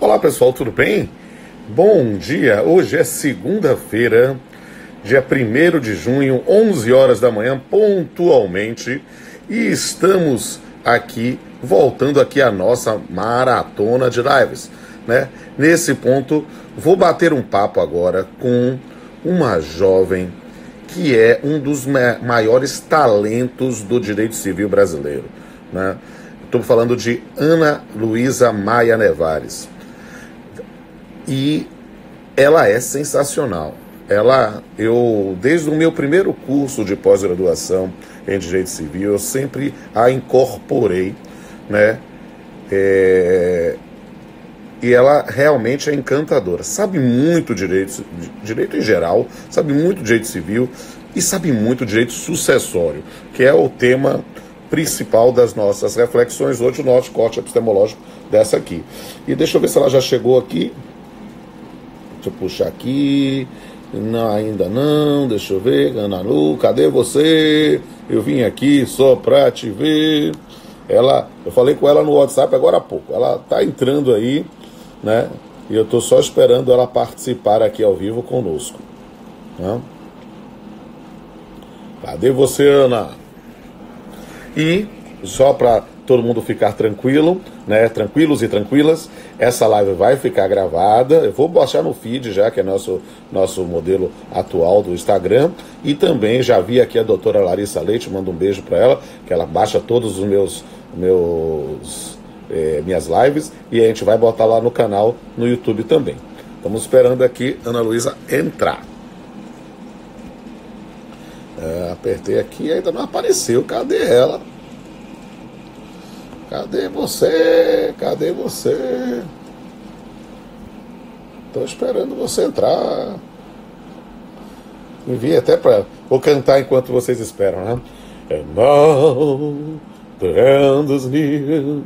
Olá pessoal, tudo bem? Bom dia, hoje é segunda-feira, dia 1º de junho, 11 horas da manhã, pontualmente, e estamos aqui, voltando aqui a nossa maratona de lives, né? Nesse ponto, vou bater um papo agora com uma jovem que é um dos maiores talentos do direito civil brasileiro, né? Estou falando de Ana Luísa Maia Nevares. E ela é sensacional. Desde o meu primeiro curso de pós-graduação em Direito Civil, eu sempre a incorporei, né? E ela realmente é encantadora. Sabe muito direito em geral, sabe muito direito civil e sabe muito direito sucessório, que é o tema principal das nossas reflexões hoje, o nosso corte epistemológico dessa aqui. E deixa eu ver se ela já chegou aqui. Deixa eu puxar aqui. Não, ainda não. Deixa eu ver. Ana Lu, cadê você? Eu vim aqui só pra te ver. Eu falei com ela no WhatsApp agora há pouco. Ela tá entrando aí, né? E eu tô só esperando ela participar aqui ao vivo conosco, né? Cadê você, Ana? E só para todo mundo ficar tranquilo, né? Tranquilos e tranquilas, essa live vai ficar gravada. Eu vou baixar no feed já, que é nosso modelo atual do Instagram. E também já vi aqui a doutora Larissa Leite, mando um beijo para ela, que ela baixa todos os minhas lives, e a gente vai botar lá no canal, no YouTube também. Estamos esperando aqui Ana Luísa entrar. Apertei aqui e ainda não apareceu. Cadê ela? Cadê você? Cadê você? Tô esperando você entrar. Envie até para... Vou cantar enquanto vocês esperam, né? And now the end is near,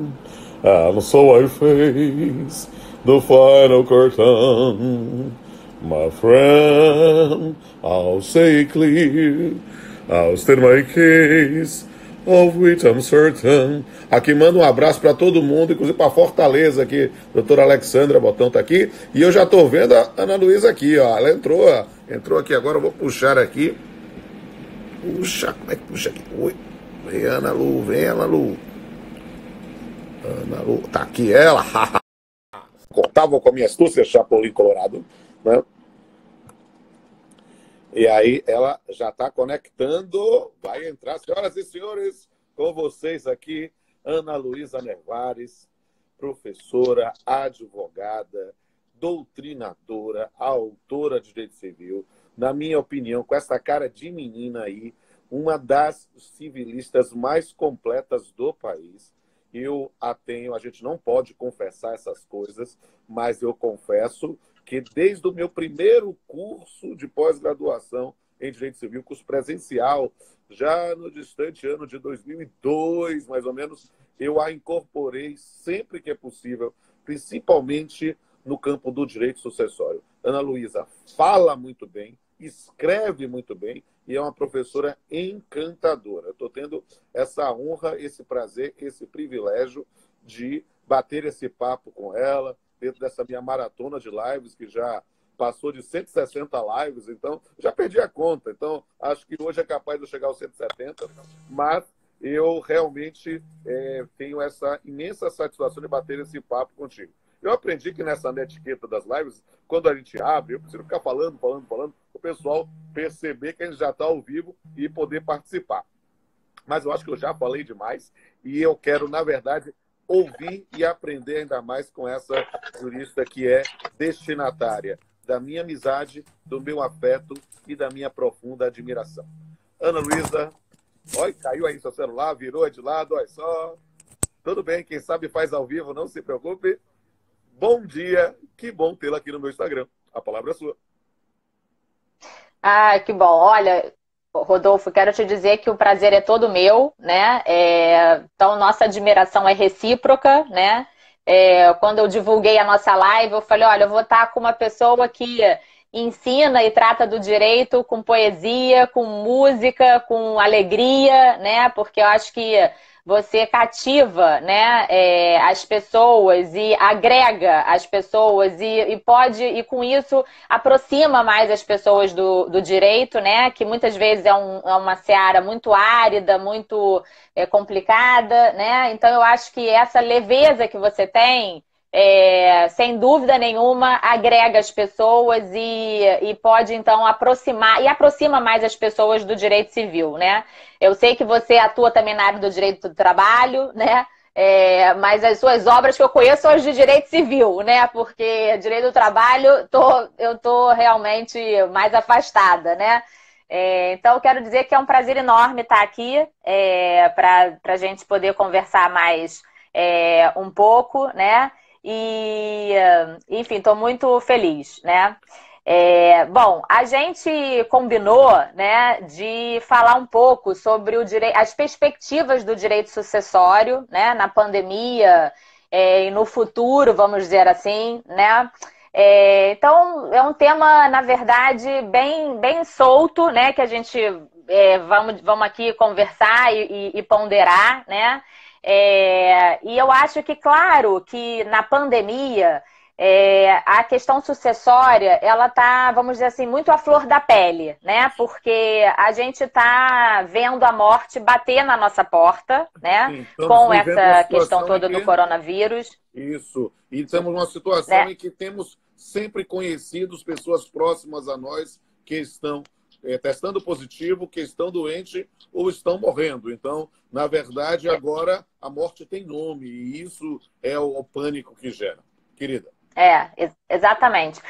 and so I face the final curtain. My friend, I'll say clear, I'll state my case, of which I'm certain. Aqui manda um abraço para todo mundo, inclusive para Fortaleza aqui. Doutora Alexandra Botão tá aqui. E eu já tô vendo a Ana Luísa aqui, ó. Ela entrou aqui agora, eu vou puxar aqui. Puxa, como é que puxa aqui? Oi. Vem, Ana Lu, vem, Ana Lu. Ana Lu, tá aqui ela. Cortava com a minha astúcia, Chapolin Colorado, né? E aí ela já está conectando, vai entrar, senhoras e senhores, com vocês aqui, Ana Luísa Nevares, professora, advogada, doutrinadora, autora de Direito Civil, na minha opinião, com essa cara de menina aí, uma das civilistas mais completas do país. Eu a tenho, a gente não pode confessar essas coisas, mas eu confesso que desde o meu primeiro curso de pós-graduação em Direito Civil, curso presencial, já no distante ano de 2002, mais ou menos, eu a incorporei sempre que é possível, principalmente no campo do direito sucessório. Ana Luísa fala muito bem, escreve muito bem e é uma professora encantadora. Eu estou tendo essa honra, esse prazer, esse privilégio de bater esse papo com ela, dentro dessa minha maratona de lives, que já passou de 160 lives, então já perdi a conta. Então, acho que hoje é capaz de eu chegar aos 170, mas eu realmente tenho essa imensa satisfação de bater esse papo contigo. Eu aprendi que nessa etiqueta das lives, quando a gente abre, eu preciso ficar falando, o pessoal perceber que a gente já está ao vivo e poder participar. Mas eu acho que eu já falei demais e eu quero, na verdade, ouvir e aprender ainda mais com essa jurista que é destinatária da minha amizade, do meu afeto e da minha profunda admiração. Ana Luísa, olha, caiu aí seu celular, virou de lado, olha só. Tudo bem, quem sabe faz ao vivo, não se preocupe. Bom dia, que bom tê-la aqui no meu Instagram. A palavra é sua. Ah, que bom. Olha, Rodolfo, quero te dizer que o prazer é todo meu, né? Então, nossa admiração é recíproca, né? Quando eu divulguei a nossa live, eu falei, olha, eu vou estar com uma pessoa que ensina e trata do direito com poesia, com música, com alegria, né? Porque eu acho que você cativa, né, as pessoas e agrega as pessoas e pode, e com isso aproxima mais as pessoas do direito, né, que muitas vezes é uma seara muito árida, muito complicada, né? Então eu acho que essa leveza que você tem, sem dúvida nenhuma, agrega as pessoas e pode, então, aproximar, e aproxima mais as pessoas do direito civil, né? Eu sei que você atua também na área do direito do trabalho, né? Mas as suas obras que eu conheço são as de direito civil, né? Porque direito do trabalho, eu tô realmente mais afastada, né? Então, eu quero dizer que é um prazer enorme estar aqui para a gente poder conversar mais um pouco, né? E, enfim, estou muito feliz, né? Bom, a gente combinou, né, de falar um pouco sobre as perspectivas do direito sucessório, né, na pandemia e no futuro, vamos dizer assim, né? Então, é um tema, na verdade, bem solto, né, que a gente vamos aqui conversar e ponderar, né? E eu acho que, claro, que na pandemia a questão sucessória, ela tá, vamos dizer assim, muito à flor da pele, né? Porque a gente está vendo a morte bater na nossa porta, né? Sim, estamos Com vivendo uma essa questão situação em toda do que... coronavírus. Isso. E temos uma situação Né? em que temos sempre conhecidos, pessoas próximas a nós, que estão testando positivo, que estão doentes ou estão morrendo. Então, na verdade, agora a morte tem nome e isso é o pânico que gera. Querida. Exatamente.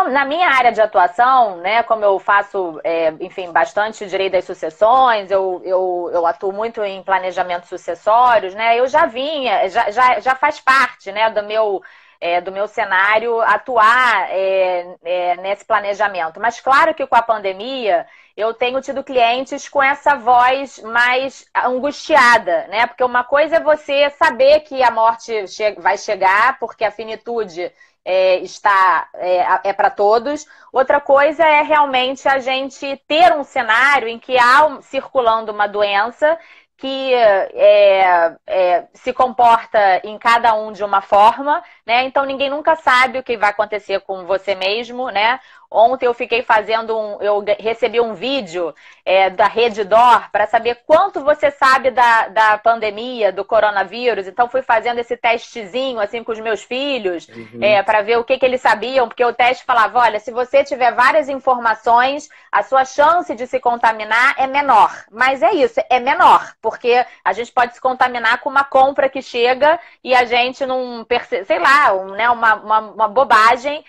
Na minha área de atuação, né, como eu faço, enfim, bastante direito das sucessões, eu atuo muito em planejamento sucessórios, né, eu já faz parte, né, do meu cenário atuar nesse planejamento. Mas claro que com a pandemia eu tenho tido clientes com essa voz mais angustiada, né? Porque uma coisa é você saber que a morte vai chegar, porque a finitude é para todos. Outra coisa é realmente a gente ter um cenário em que há circulando uma doença que se comporta em cada um de uma forma, né? Então ninguém nunca sabe o que vai acontecer com você mesmo, né? Ontem eu recebi um vídeo da Reddor para saber quanto você sabe da pandemia, do coronavírus. Então fui fazendo esse testezinho assim com os meus filhos, para ver o que eles sabiam, porque o teste falava, olha, se você tiver várias informações, a sua chance de se contaminar é menor. Mas é isso, é menor, porque a gente pode se contaminar com uma compra que chega e a gente não percebe, sei lá, né, uma bobagem,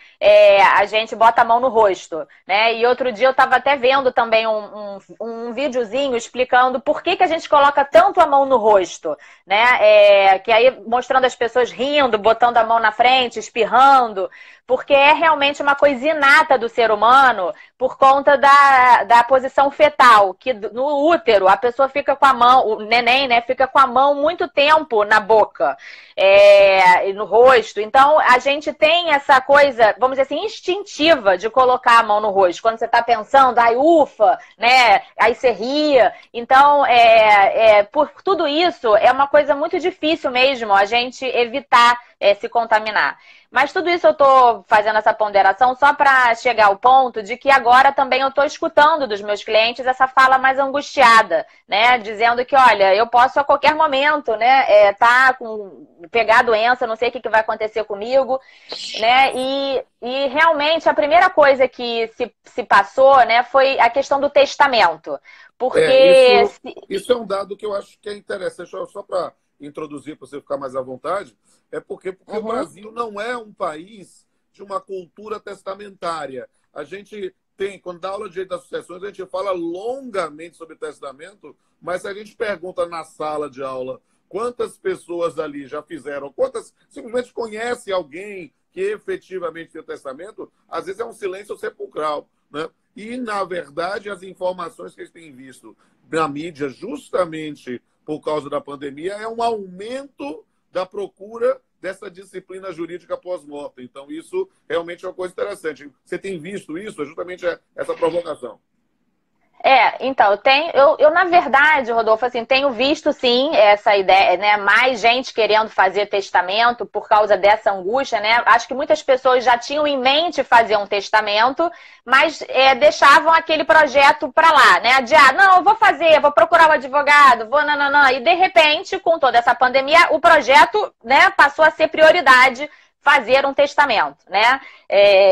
a gente bota a mão no rosto, né? E outro dia eu estava até vendo também um videozinho explicando por que a gente coloca tanto a mão no rosto, né? Que aí mostrando as pessoas rindo, botando a mão na frente, espirrando, porque é realmente uma coisa inata do ser humano por conta da posição fetal, que no útero a pessoa fica com a mão, o neném, né, fica com a mão muito tempo na boca e no rosto. Então a gente tem essa coisa, vamos dizer assim, instintiva de colocar a mão no rosto. Quando você está pensando, ai, ufa, né, aí você ria. Então, por tudo isso, é uma coisa muito difícil mesmo a gente evitar se contaminar. Mas tudo isso eu estou fazendo essa ponderação só para chegar ao ponto de que agora também eu estou escutando dos meus clientes essa fala mais angustiada, né? Dizendo que, olha, eu posso a qualquer momento, né, pegar a doença, não sei o que vai acontecer comigo, né? E realmente a primeira coisa que se passou, né, foi a questão do testamento. Porque... Isso é um dado que eu acho que é interessante, só para introduzir para você ficar mais à vontade, porque o Brasil não é um país de uma cultura testamentária. A gente tem, quando dá aula de direito das sucessões, a gente fala longamente sobre testamento, mas se a gente pergunta na sala de aula quantas pessoas ali já fizeram, quantas simplesmente conhece alguém que efetivamente fez testamento, às vezes é um silêncio sepulcral, né? E, na verdade, as informações que a gente tem visto na mídia, justamente por causa da pandemia, é um aumento da procura dessa disciplina jurídica pós-mortem. Então, isso realmente é uma coisa interessante. Você tem visto isso? É justamente essa provocação. Então, eu na verdade, Rodolfo, assim, tenho visto sim essa ideia, né? Mais gente querendo fazer testamento por causa dessa angústia, né? Acho que muitas pessoas já tinham em mente fazer um testamento, mas deixavam aquele projeto para lá, né? Adiar, não, eu vou fazer, vou procurar um advogado, vou, não. E de repente, com toda essa pandemia, o projeto, né, passou a ser prioridade. Fazer um testamento, né?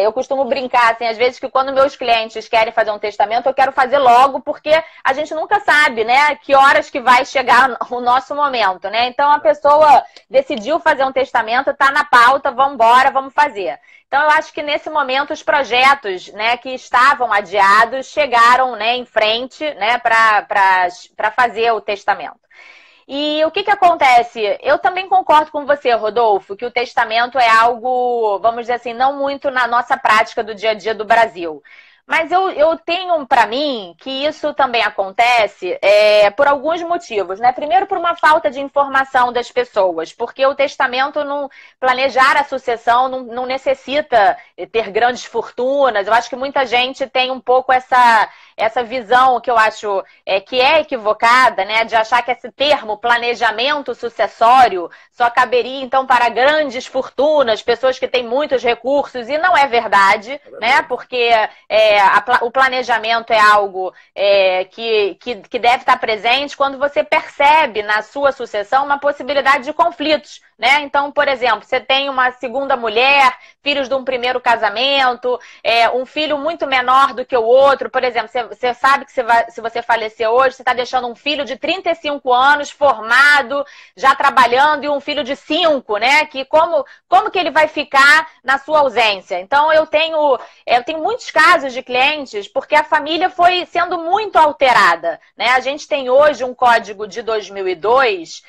Eu costumo brincar, assim, às vezes que quando meus clientes querem fazer um testamento, eu quero fazer logo, porque a gente nunca sabe, né? Que horas que vai chegar o nosso momento, né? Então, a pessoa decidiu fazer um testamento, tá na pauta, vamos embora, vamos fazer. Então, eu acho que nesse momento os projetos, né, que estavam adiados chegaram, né, em frente, né, para fazer o testamento. E o que acontece? Eu também concordo com você, Rodolfo, que o testamento é algo, vamos dizer assim, não muito na nossa prática do dia a dia do Brasil. Mas eu tenho para mim que isso também acontece por alguns motivos, né? Primeiro, por uma falta de informação das pessoas, porque o testamento, planejar a sucessão não necessita ter grandes fortunas. Eu acho que muita gente tem um pouco essa visão que eu acho que é equivocada, né? De achar que esse termo planejamento sucessório só caberia, então, para grandes fortunas, pessoas que têm muitos recursos, e não é verdade, né? Porque o planejamento é algo que deve estar presente quando você percebe na sua sucessão uma possibilidade de conflitos, né? Então, por exemplo, você tem uma segunda mulher, filhos de um primeiro casamento, um filho muito menor do que o outro. Por exemplo, você sabe que se você falecer hoje, você está deixando um filho de 35 anos, formado, já trabalhando, e um filho de 5, né? Que como que ele vai ficar na sua ausência? Então, eu tenho muitos casos de clientes porque a família foi sendo muito alterada, né? A gente tem hoje um código de 2002,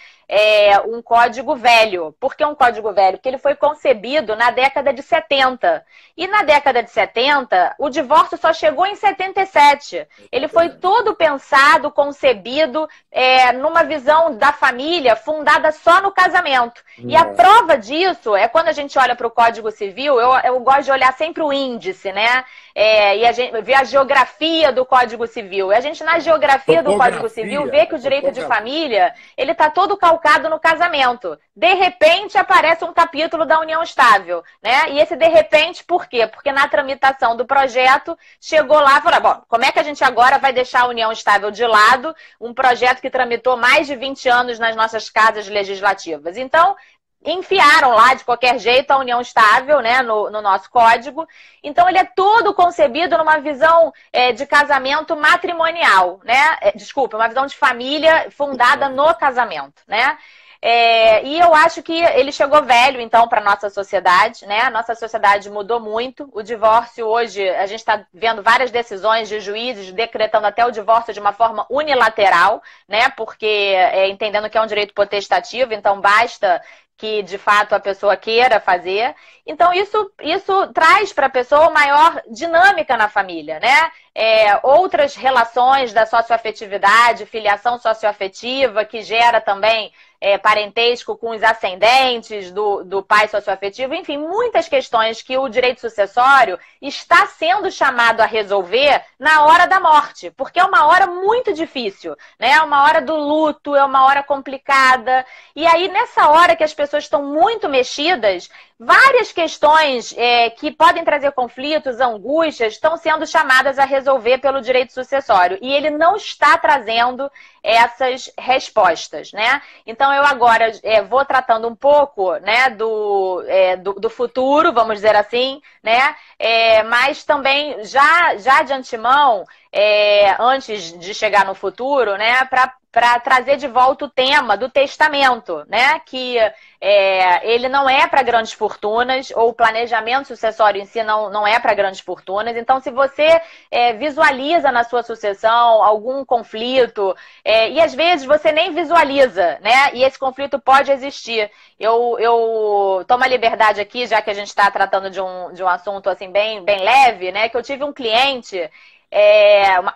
um código velho. Por que um código velho? Porque ele foi concebido na década de 70. E na década de 70, o divórcio só chegou em 77. Ele foi todo pensado, concebido numa visão da família fundada só no casamento. E a prova disso é quando a gente olha para o Código Civil, eu gosto de olhar sempre o índice, né? E a gente vê a geografia do Código Civil. E a gente, na geografia do Código Civil, vê que o direito de família, ele está todo calcado no casamento. De repente, aparece um capítulo da união estável, né? E esse de repente, por quê? Porque na tramitação do projeto, chegou lá e falou, bom, como é que a gente agora vai deixar a união estável de lado? Um projeto que tramitou mais de 20 anos nas nossas casas legislativas. Então, enfiaram lá de qualquer jeito a união estável, né, no nosso código. Então, ele é todo concebido numa visão de casamento matrimonial, né? Desculpa, uma visão de família fundada no casamento, né? E eu acho que ele chegou velho, então, para a nossa sociedade, né? A nossa sociedade mudou muito. O divórcio hoje, a gente está vendo várias decisões de juízes decretando até o divórcio de uma forma unilateral, né? Porque entendendo que é um direito potestativo, então basta que, de fato, a pessoa queira fazer. Então, isso traz para a pessoa maior dinâmica na família, né? Outras relações da socioafetividade, filiação socioafetiva, que gera também parentesco com os ascendentes do pai socioafetivo. Enfim, muitas questões que o direito sucessório está sendo chamado a resolver na hora da morte, porque é uma hora muito difícil, né? É uma hora do luto, é uma hora complicada. E aí, nessa hora que as pessoas estão muito mexidas, várias questões que podem trazer conflitos, angústias, estão sendo chamadas a resolver pelo direito sucessório. E ele não está trazendo essas respostas, né? Então, eu agora vou tratando um pouco, né, do futuro, vamos dizer assim, né? Mas também, já de antemão, antes de chegar no futuro, né, para trazer de volta o tema do testamento, né? Que ele não é para grandes fortunas, ou o planejamento sucessório em si não é para grandes fortunas. Então, se você visualiza na sua sucessão algum conflito, e às vezes você nem visualiza, né? E esse conflito pode existir. Eu tomo a liberdade aqui, já que a gente está tratando de um assunto assim bem leve, né? Que eu tive um cliente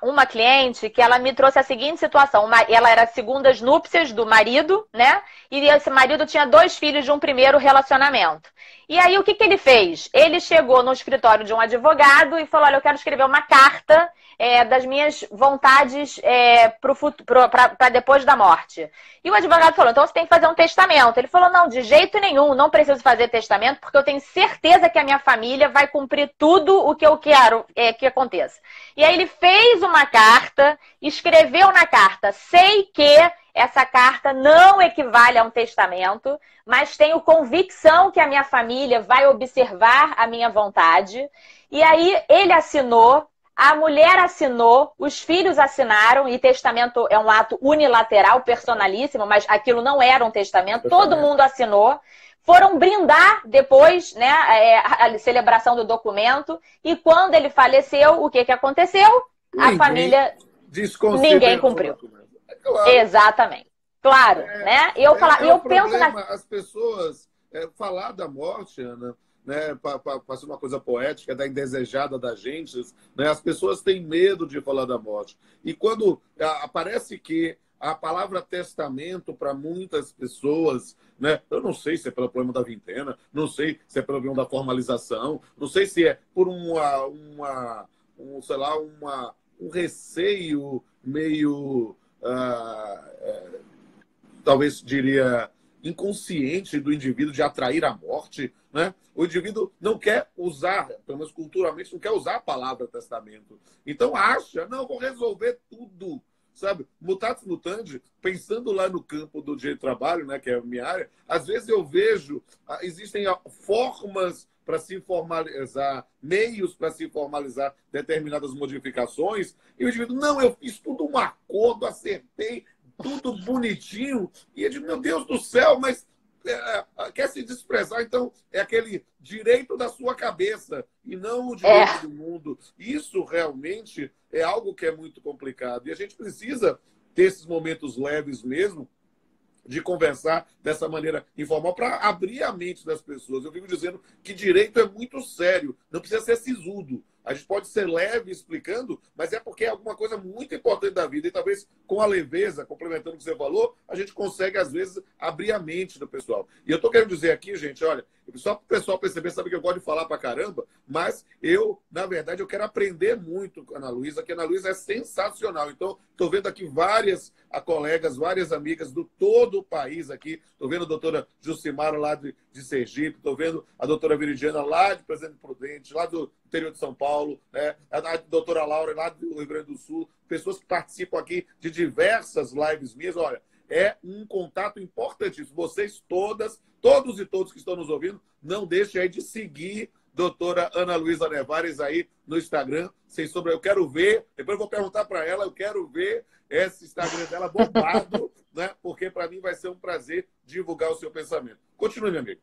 uma cliente que ela me trouxe a seguinte situação. Ela era segundas núpcias do marido, né? E esse marido tinha 2 filhos de um primeiro relacionamento. E aí, o que ele fez? Ele chegou no escritório de um advogado e falou, olha, eu quero escrever uma carta das minhas vontades para depois da morte. E o advogado falou, então você tem que fazer um testamento. Ele falou, não, de jeito nenhum, não preciso fazer testamento, porque eu tenho certeza que a minha família vai cumprir tudo o que eu quero que aconteça. E aí ele fez uma carta, escreveu na carta, sei que essa carta não equivale a um testamento, mas tenho convicção que a minha família vai observar a minha vontade. E aí ele assinou, a mulher assinou, os filhos assinaram, e testamento é um ato unilateral, personalíssimo, mas aquilo não era um testamento, todo mundo assinou. Foram brindar depois, né, a celebração do documento, e quando ele faleceu, o que aconteceu? A família... Ninguém cumpriu. Claro. Exatamente. Claro, né? Eu penso as pessoas falar da morte, Ana, né, para ser uma coisa poética, da indesejada da gente, né, as pessoas têm medo de falar da morte. E quando aparece que a palavra testamento, para muitas pessoas, né, eu não sei se é pelo problema da vintena, não sei se é pelo problema da formalização, não sei se é por um receio meio... talvez diria inconsciente do indivíduo de atrair a morte, né? O indivíduo não quer usar, pelo menos culturalmente, não quer usar a palavra testamento. Então acha, não, vou resolver tudo, sabe? Mutatis mutandis, pensando lá no campo do direito do trabalho, né, que é a minha área, às vezes eu vejo, existem formas para se formalizar, meios para se formalizar determinadas modificações, e o indivíduo, não, eu fiz tudo um acordo, acertei, tudo bonitinho, e eu digo, meu Deus do céu, mas quer se desprezar, então é aquele direito da sua cabeça, e não o direito do mundo. Isso realmente é algo que é muito complicado, e a gente precisa ter esses momentos leves mesmo, de conversar dessa maneira informal para abrir a mente das pessoas. Eu fico dizendo que direito é muito sério, não precisa ser sisudo. A gente pode ser leve explicando, mas é porque é alguma coisa muito importante da vida. E talvez com a leveza, complementando o que você falou, a gente consegue, às vezes, abrir a mente do pessoal. E eu estou querendo dizer aqui, gente, olha, só para o pessoal perceber, sabe que eu gosto de falar para caramba, mas eu, na verdade, eu quero aprender muito com a Ana Luísa, que a Ana Luísa é sensacional. Então, estou vendo aqui várias colegas, várias amigas do todo o país aqui. Estou vendo a doutora Jucimara lá de Sergipe, estou vendo a doutora Viridiana lá de Presidente Prudente, lá do interior de São Paulo, né? A doutora Laura lá do Rio Grande do Sul, pessoas que participam aqui de diversas lives minhas. Olha, é um contato importantíssimo. Vocês todos e todos que estão nos ouvindo, não deixem aí de seguir doutora Ana Luísa Nevares aí no Instagram. Sem sombra, eu quero ver, depois eu vou perguntar para ela, eu quero ver esse Instagram dela bombado, né? Porque para mim vai ser um prazer divulgar o seu pensamento. Continue, meu amigo.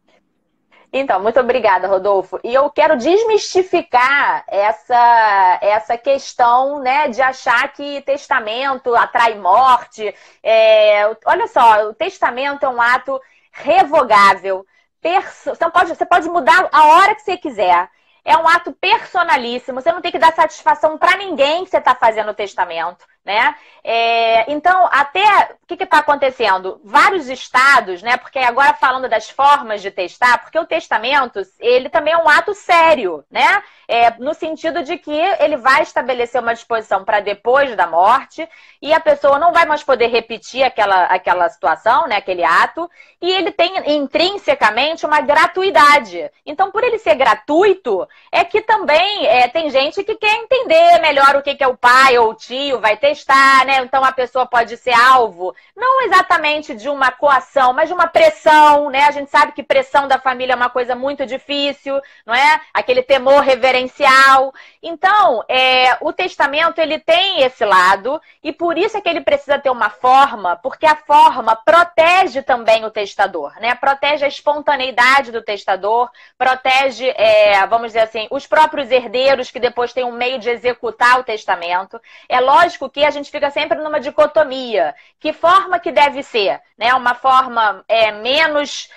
Então, muito obrigada, Rodolfo. E eu quero desmistificar essa questão, né, de achar que testamento atrai morte. Olha só, o testamento é um ato revogável. Você pode mudar a hora que você quiser. É um ato personalíssimo. Você não tem que dar satisfação para ninguém que você está fazendo o testamento, né? Então, até o que está acontecendo? Vários estados, né? Porque agora falando das formas de testar, porque o testamento, ele também é um ato sério, né? No sentido de que ele vai estabelecer uma disposição para depois da morte e a pessoa não vai mais poder repetir aquela situação, né? Aquele ato, e ele tem intrinsecamente uma gratuidade. Então, por ele ser gratuito, é que também tem gente que quer entender melhor o que é o pai ou o tio, vai testar, né? Então a pessoa pode ser alvo, não exatamente de uma coação, mas de uma pressão, né? A gente sabe que pressão da família é uma coisa muito difícil, não é? Aquele temor reverencial. Então, o testamento, ele tem esse lado, e por isso é que ele precisa ter uma forma, porque a forma protege também o testador, né? Protege a espontaneidade do testador, protege, vamos dizer assim, os próprios herdeiros que depois têm um meio de executar o testamento. É lógico que a gente fica sempre numa dicotomia. Que forma que deve ser? Né? Uma forma menos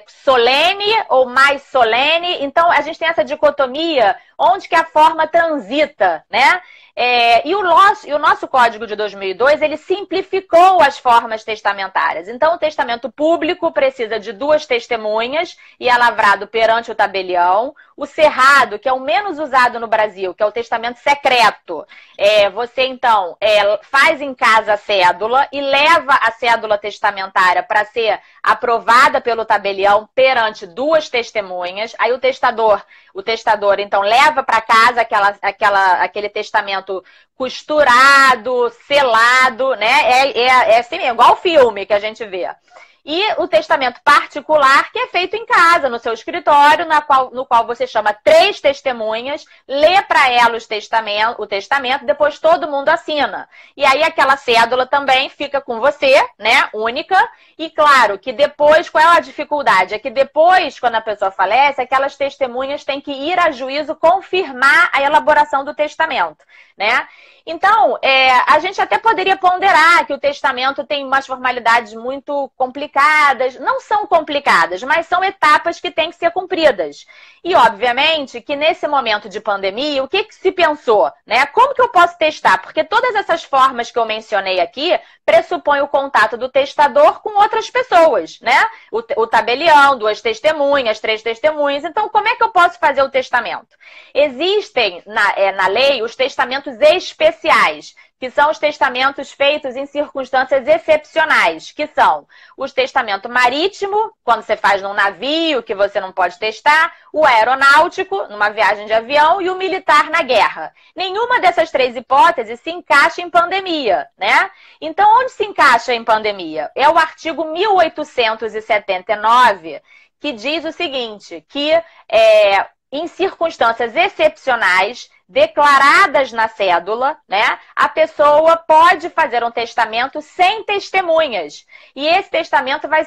solene ou mais solene? Então, a gente tem essa dicotomia onde que a forma transita, né? E o nosso Código de 2002, ele simplificou as formas testamentárias. Então, o testamento público precisa de 2 testemunhas e é lavrado perante o tabelião. O cerrado, que é o menos usado no Brasil, que é o testamento secreto, você, então, faz em casa a cédula e leva a cédula testamentária para ser aprovada pelo tabelião perante 2 testemunhas. Aí o testador, então, leva para casa aquele testamento costurado, selado, né? É assim, igual o filme que a gente vê. E o testamento particular, que é feito em casa, no seu escritório, no qual você chama 3 testemunhas, lê para ela o testamento, depois todo mundo assina. E aí aquela cédula também fica com você, né, única. E claro que depois, qual é a dificuldade? É que depois, quando a pessoa falece, aquelas testemunhas têm que ir a juízo confirmar a elaboração do testamento, né? Então, a gente até poderia ponderar que o testamento tem umas formalidades muito complicadas. Não são complicadas, mas são etapas que têm que ser cumpridas. E, obviamente, que nesse momento de pandemia, o que se pensou? Né? Como que eu posso testar? Porque todas essas formas que eu mencionei aqui pressupõem o contato do testador com outras pessoas, né? O tabelião, 2 testemunhas, 3 testemunhas. Então, como é que eu posso fazer o testamento? Existem na lei os testamentos especiais, que são os testamentos feitos em circunstâncias excepcionais, que são o testamento marítimo, quando você faz num navio, que você não pode testar, o aeronáutico, numa viagem de avião, e o militar na guerra. Nenhuma dessas 3 hipóteses se encaixa em pandemia, né? Então, onde se encaixa em pandemia? É o artigo 1879, que diz o seguinte, que em circunstâncias excepcionais, declaradas na cédula, né, a pessoa pode fazer um testamento sem testemunhas. E esse testamento vai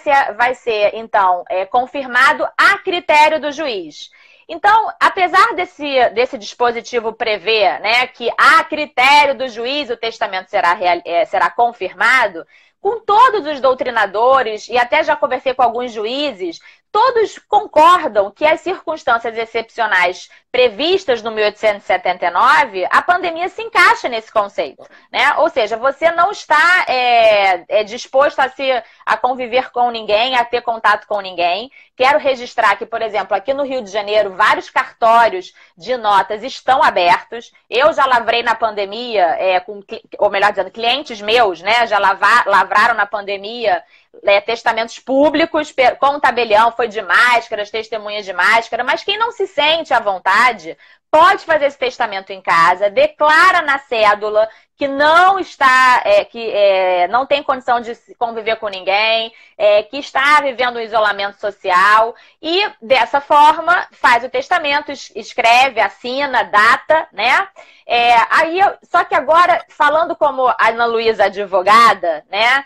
ser então, confirmado a critério do juiz. Então, apesar desse dispositivo prever, né, que a critério do juiz o testamento será confirmado, com todos os doutrinadores, e até já conversei com alguns juízes, todos concordam que as circunstâncias excepcionais previstas no 1879, a pandemia se encaixa nesse conceito, né? Ou seja, você não está disposto a conviver com ninguém, a ter contato com ninguém. Quero registrar que, por exemplo, aqui no Rio de Janeiro, vários cartórios de notas estão abertos. Eu já lavrei na pandemia, ou melhor dizendo, clientes meus, né, já lavraram na pandemia testamentos públicos com tabelião, foi de máscaras, testemunhas de máscara, mas quem não se sente à vontade pode fazer esse testamento em casa, declara na cédula que não está, não tem condição de conviver com ninguém, que está vivendo um isolamento social e, dessa forma, faz o testamento, escreve, assina, data, né? Só que agora, falando como a Ana Luísa advogada, né?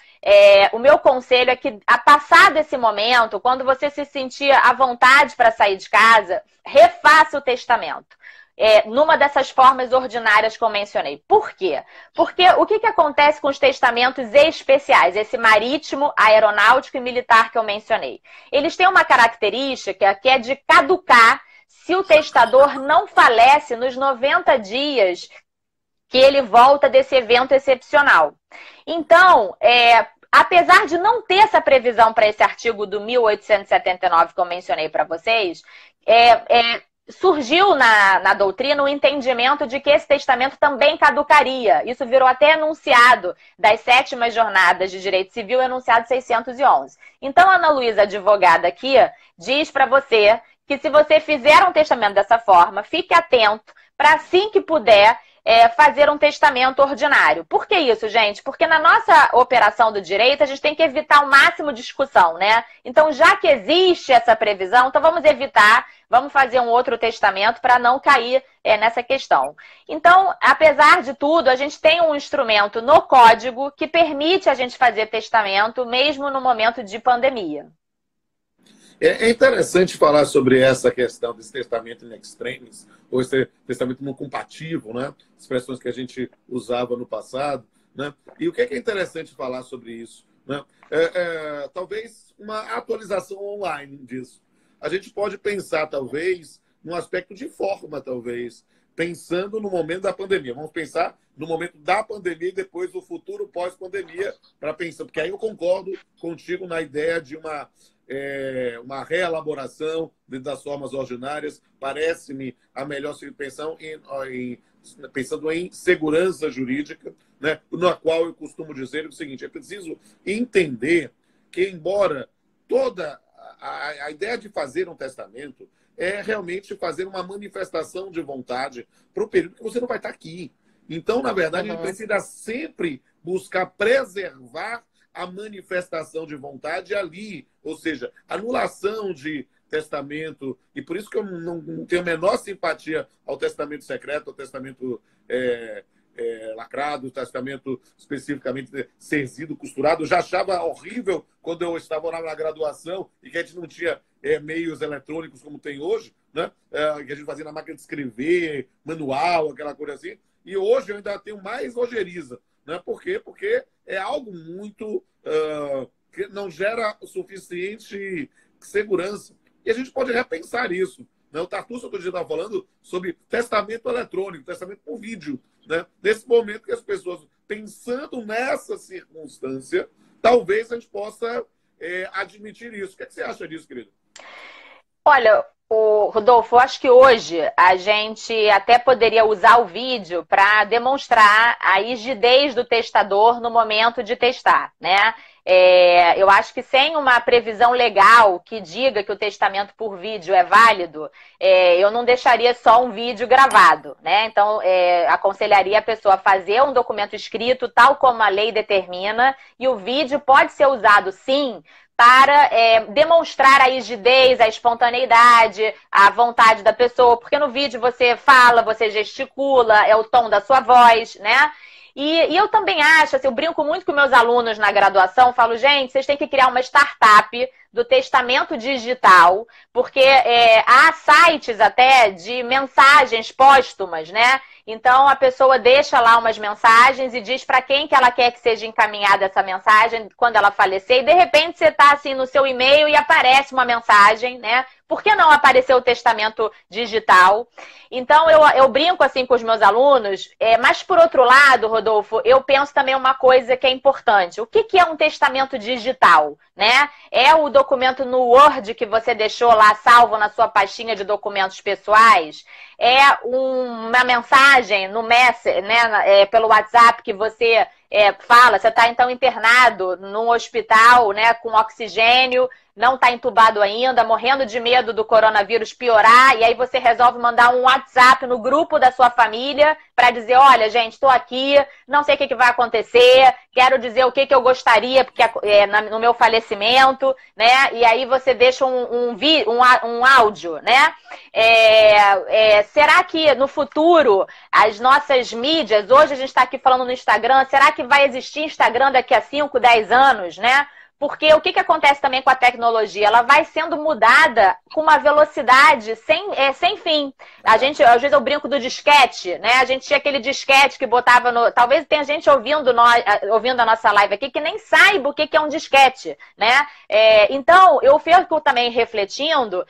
O meu conselho é que, a passar desse momento, quando você se sentir à vontade para sair de casa, refaça o testamento. Numa dessas formas ordinárias que eu mencionei. Por quê? Porque o que acontece com os testamentos especiais, esse marítimo, aeronáutico e militar que eu mencionei? Eles têm uma característica que é de caducar se o testador não falece nos 90 dias que ele volta desse evento excepcional. Então, apesar de não ter essa previsão para esse artigo do 1879 que eu mencionei para vocês, surgiu na doutrina o entendimento de que esse testamento também caducaria. Isso virou até enunciado das 7ª jornadas de direito civil, enunciado 611. Então, a Ana Luísa, advogada aqui, diz para você que se você fizer um testamento dessa forma, fique atento para, assim que puder, fazer um testamento ordinário. Por que isso, gente? Porque na nossa operação do direito, a gente tem que evitar o máximo de discussão, né? Então, já que existe essa previsão, então vamos evitar, vamos fazer um outro testamento para não cair nessa questão. Então, apesar de tudo, a gente tem um instrumento no código que permite a gente fazer testamento mesmo no momento de pandemia. É interessante falar sobre essa questão desse testamento in extremis, ou esse testamento não compatível, né? Expressões que a gente usava no passado, né? E o que é interessante falar sobre isso, né? Talvez uma atualização online disso. A gente pode pensar, talvez, num aspecto de forma, talvez, pensando no momento da pandemia. Vamos pensar no momento da pandemia e depois do futuro pós-pandemia, para pensar, porque aí eu concordo contigo na ideia de uma reelaboração das formas ordinárias. Parece-me a melhor pensão pensando em segurança jurídica, né? Na qual eu costumo dizer o seguinte: é preciso entender que, embora toda a ideia de fazer um testamento é realmente fazer uma manifestação de vontade para o período que você não vai estar aqui. Então, na verdade, a gente precisa sempre buscar preservar a manifestação de vontade ali, ou seja, anulação de testamento. E por isso que eu não tenho a menor simpatia ao testamento secreto, ao testamento lacrado, testamento especificamente cerzido, costurado. Eu já achava horrível quando eu estava na graduação e que a gente não tinha meios eletrônicos como tem hoje, né? Que a gente fazia na máquina de escrever, manual, aquela coisa assim. E hoje eu ainda tenho mais ojeriza, né? Por quê? Porque é algo muito que não gera o suficiente segurança. E a gente pode repensar isso. O Tartusso, outro dia, estava falando sobre testamento eletrônico, testamento por vídeo. Né? Nesse momento que as pessoas, pensando nessa circunstância, talvez a gente possa admitir isso. O que você acha disso, querido? Olha, Rodolfo, eu acho que hoje a gente até poderia usar o vídeo para demonstrar a rigidez do testador no momento de testar, né? Eu acho que sem uma previsão legal que diga que o testamento por vídeo é válido, eu não deixaria só um vídeo gravado, né? Então, aconselharia a pessoa a fazer um documento escrito, tal como a lei determina, e o vídeo pode ser usado, sim, para demonstrar a rigidez, a espontaneidade, a vontade da pessoa, porque no vídeo você fala, você gesticula, é o tom da sua voz, né? E eu também acho, assim, eu brinco muito com meus alunos na graduação, falo, gente, vocês têm que criar uma startup do testamento digital, porque há sites até de mensagens póstumas, né? Então, a pessoa deixa lá umas mensagens e diz para quem que ela quer que seja encaminhada essa mensagem quando ela falecer. E, de repente, você está assim no seu e-mail e aparece uma mensagem, né? Por que não apareceu o testamento digital? Então, eu brinco assim com os meus alunos, mas, por outro lado, Rodolfo, eu penso também uma coisa que é importante. O que é um testamento digital, né? É o documento no Word que você deixou lá salvo na sua pastinha de documentos pessoais? É uma mensagem no Messenger, né, pelo WhatsApp que você fala, você está então internado num hospital, né, com oxigênio, não está entubado ainda, morrendo de medo do coronavírus piorar, e aí você resolve mandar um WhatsApp no grupo da sua família para dizer, olha, gente, estou aqui, não sei o que vai acontecer, quero dizer o que eu gostaria porque no meu falecimento, né? E aí você deixa um áudio, né? Será que no futuro as nossas mídias, hoje a gente está aqui falando no Instagram, será que vai existir Instagram daqui a 5, 10 anos, né? Porque o que acontece também com a tecnologia? Ela vai sendo mudada com uma velocidade sem fim. Às vezes eu brinco do disquete, né? A gente tinha aquele disquete que botava no... Talvez tenha gente ouvindo a nossa live aqui que nem saiba o que é um disquete, né? Então, eu fico também refletindo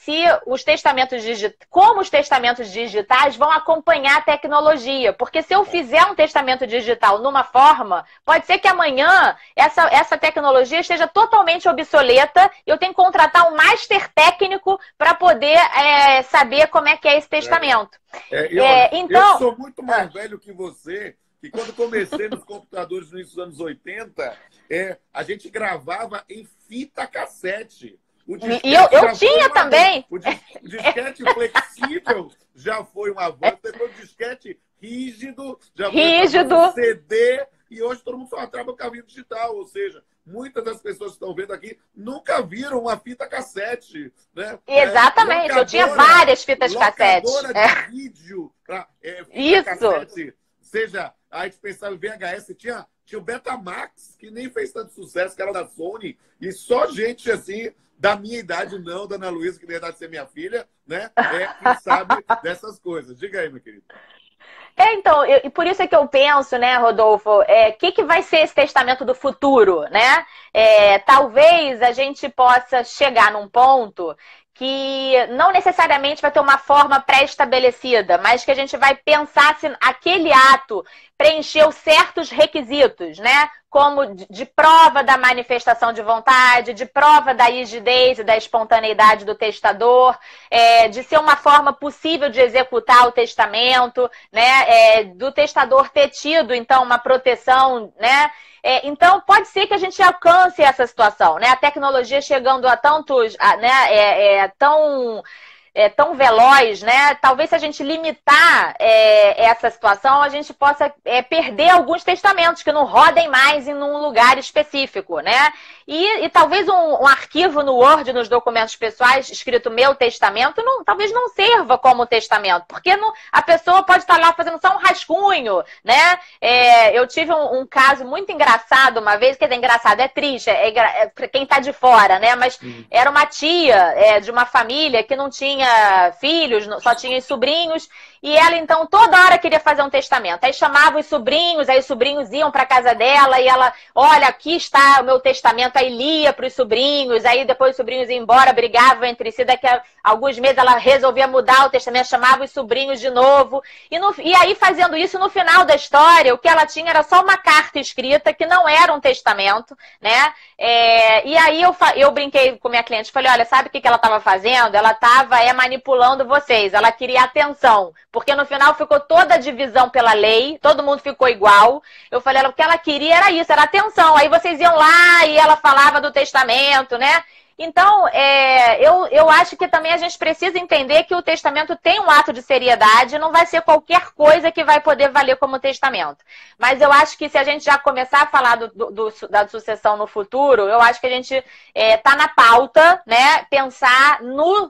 se os testamentos como os testamentos digitais vão acompanhar a tecnologia. Porque se eu fizer um testamento digital numa forma, pode ser que amanhã essa tecnologia esteja totalmente obsoleta e eu tenho que contratar um master técnico para poder saber como é que é esse testamento. Então, eu sou muito mais velho que você, e quando comecei nos computadores no início dos anos 80, a gente gravava em fita cassete. E eu tinha também. O disquete flexível já foi um avanço, depois o disquete rígido, já foi um CD, e hoje todo mundo só trava o caminho digital, ou seja, muitas das pessoas que estão vendo aqui nunca viram uma fita cassete, né? Exatamente, eu tinha várias fitas cassete. De vídeo, isso. Cassete, seja, a gente pensava em VHS, tinha o Betamax, que nem fez tanto sucesso, que era da Sony, e só gente assim, da minha idade, não da Ana Luísa, que na verdade ser minha filha, né? Que sabe dessas coisas. Diga aí, meu querido. Então, e por isso é que eu penso, né, Rodolfo, que vai ser esse testamento do futuro, né? Talvez a gente possa chegar num ponto que não necessariamente vai ter uma forma pré-estabelecida, mas que a gente vai pensar se aquele ato preencheu certos requisitos, né? Como de prova da manifestação de vontade, de prova da rigidez e da espontaneidade do testador, de ser uma forma possível de executar o testamento, né? Do testador ter tido, então, uma proteção, né? Então, pode ser que a gente alcance essa situação, né? A tecnologia chegando a tantos, né? Tão veloz, né? Talvez se a gente limitar essa situação, a gente possa perder alguns testamentos que não rodem mais em um lugar específico, né? E talvez um arquivo no Word, nos documentos pessoais, escrito meu testamento, talvez não sirva como testamento, porque a pessoa pode estar lá fazendo só um rascunho, né? Eu tive um caso muito engraçado uma vez, quer dizer, engraçado, é triste, para quem está de fora, né? Mas era uma tia de uma família que não tinha filhos, só tinha sobrinhos, e ela então toda hora queria fazer um testamento. Aí chamava os sobrinhos, aí os sobrinhos iam para casa dela e ela, olha, aqui está o meu testamento, aí lia para os sobrinhos, aí depois os sobrinhos iam embora, brigavam entre si, daqui a alguns meses ela resolvia mudar o testamento, chamava os sobrinhos de novo, e aí fazendo isso, no final da história, o que ela tinha era só uma carta escrita, que não era um testamento, né? E aí eu brinquei com minha cliente, falei, olha, sabe o que ela estava fazendo? Ela estava manipulando vocês, ela queria atenção, porque no final ficou toda a divisão pela lei, todo mundo ficou igual. Eu falei, o que ela queria era isso, era atenção. Aí vocês iam lá e ela falava do testamento, né? Então, eu acho que também a gente precisa entender que o testamento tem um ato de seriedade, não vai ser qualquer coisa que vai poder valer como testamento. Mas eu acho que se a gente já começar a falar da sucessão no futuro, eu acho que a gente está na pauta, né, pensar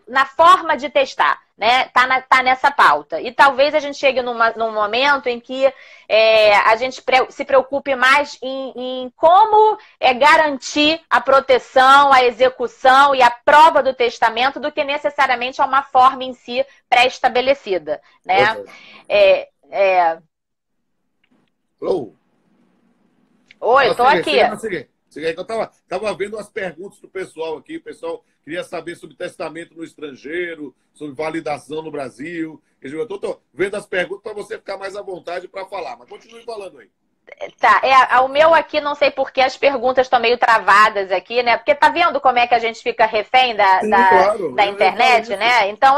na forma de testar. Né, tá nessa pauta. E talvez a gente chegue num momento em que a gente se preocupe mais em como garantir a proteção, a execução e a prova do testamento do que necessariamente a uma forma em si pré-estabelecida. Né? Oi, estou aqui. Eu estava vendo as perguntas do pessoal aqui. O pessoal queria saber sobre testamento no estrangeiro, sobre validação no Brasil. Eu estou vendo as perguntas para você ficar mais à vontade para falar, mas continue falando aí. Tá, o meu aqui, não sei porque as perguntas estão meio travadas aqui, né? Porque tá vendo como é que a gente fica refém da internet, né? Então,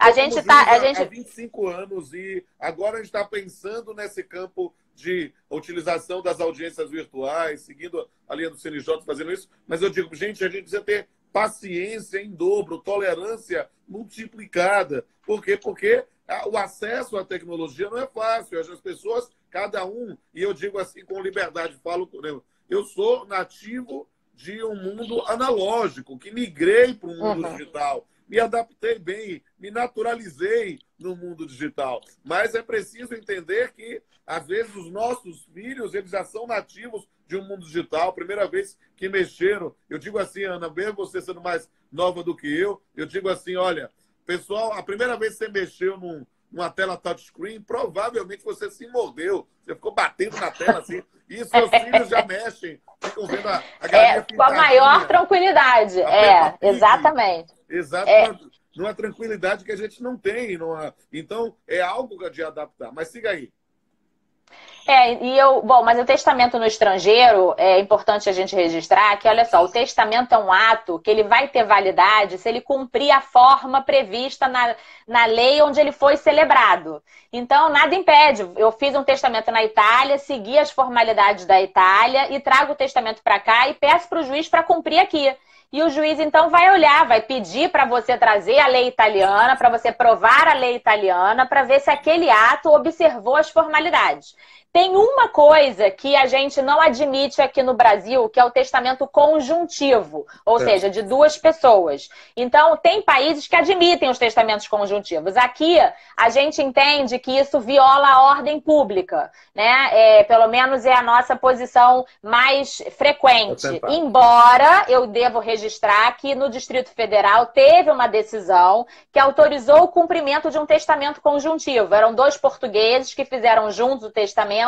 a gente tá... há 25 anos e agora a gente está pensando nesse campo de utilização das audiências virtuais, seguindo a linha do CNJ fazendo isso, mas eu digo, gente, a gente precisa ter paciência em dobro, tolerância multiplicada. Por quê? Porque o acesso à tecnologia não é fácil. As pessoas, cada um, e eu digo assim com liberdade, falo, eu sou nativo de um mundo analógico, que migrei para o mundo digital. Me adaptei bem, me naturalizei no mundo digital. Mas é preciso entender que, às vezes, os nossos filhos, eles já são nativos de um mundo digital. Primeira vez que mexeram, eu digo assim, Ana, mesmo você sendo mais nova do que eu digo assim, olha, pessoal, a primeira vez que você mexeu numa tela touchscreen, provavelmente você se mordeu. Você ficou batendo na tela assim. E seus filhos já mexem, ficam vendo a galinha com a maior tranquilidade. Exatamente. Exato, numa tranquilidade que a gente não tem. Então, é algo de adaptar. Mas siga aí. Mas o testamento no estrangeiro, é importante a gente registrar que, olha só, o testamento é um ato que ele vai ter validade se ele cumprir a forma prevista na lei onde ele foi celebrado. Então, nada impede. Eu fiz um testamento na Itália, segui as formalidades da Itália e trago o testamento para cá e peço para o juiz para cumprir aqui. E o juiz, então, vai olhar, vai pedir para você trazer a lei italiana, para você provar a lei italiana, para ver se aquele ato observou as formalidades. Tem uma coisa que a gente não admite aqui no Brasil, que é o testamento conjuntivo, ou seja, de duas pessoas. Então, tem países que admitem os testamentos conjuntivos. Aqui, a gente entende que isso viola a ordem pública, né? Pelo menos é a nossa posição mais frequente. Embora eu devo registrar que no Distrito Federal teve uma decisão que autorizou o cumprimento de um testamento conjuntivo. Eram 2 portugueses que fizeram juntos o testamento,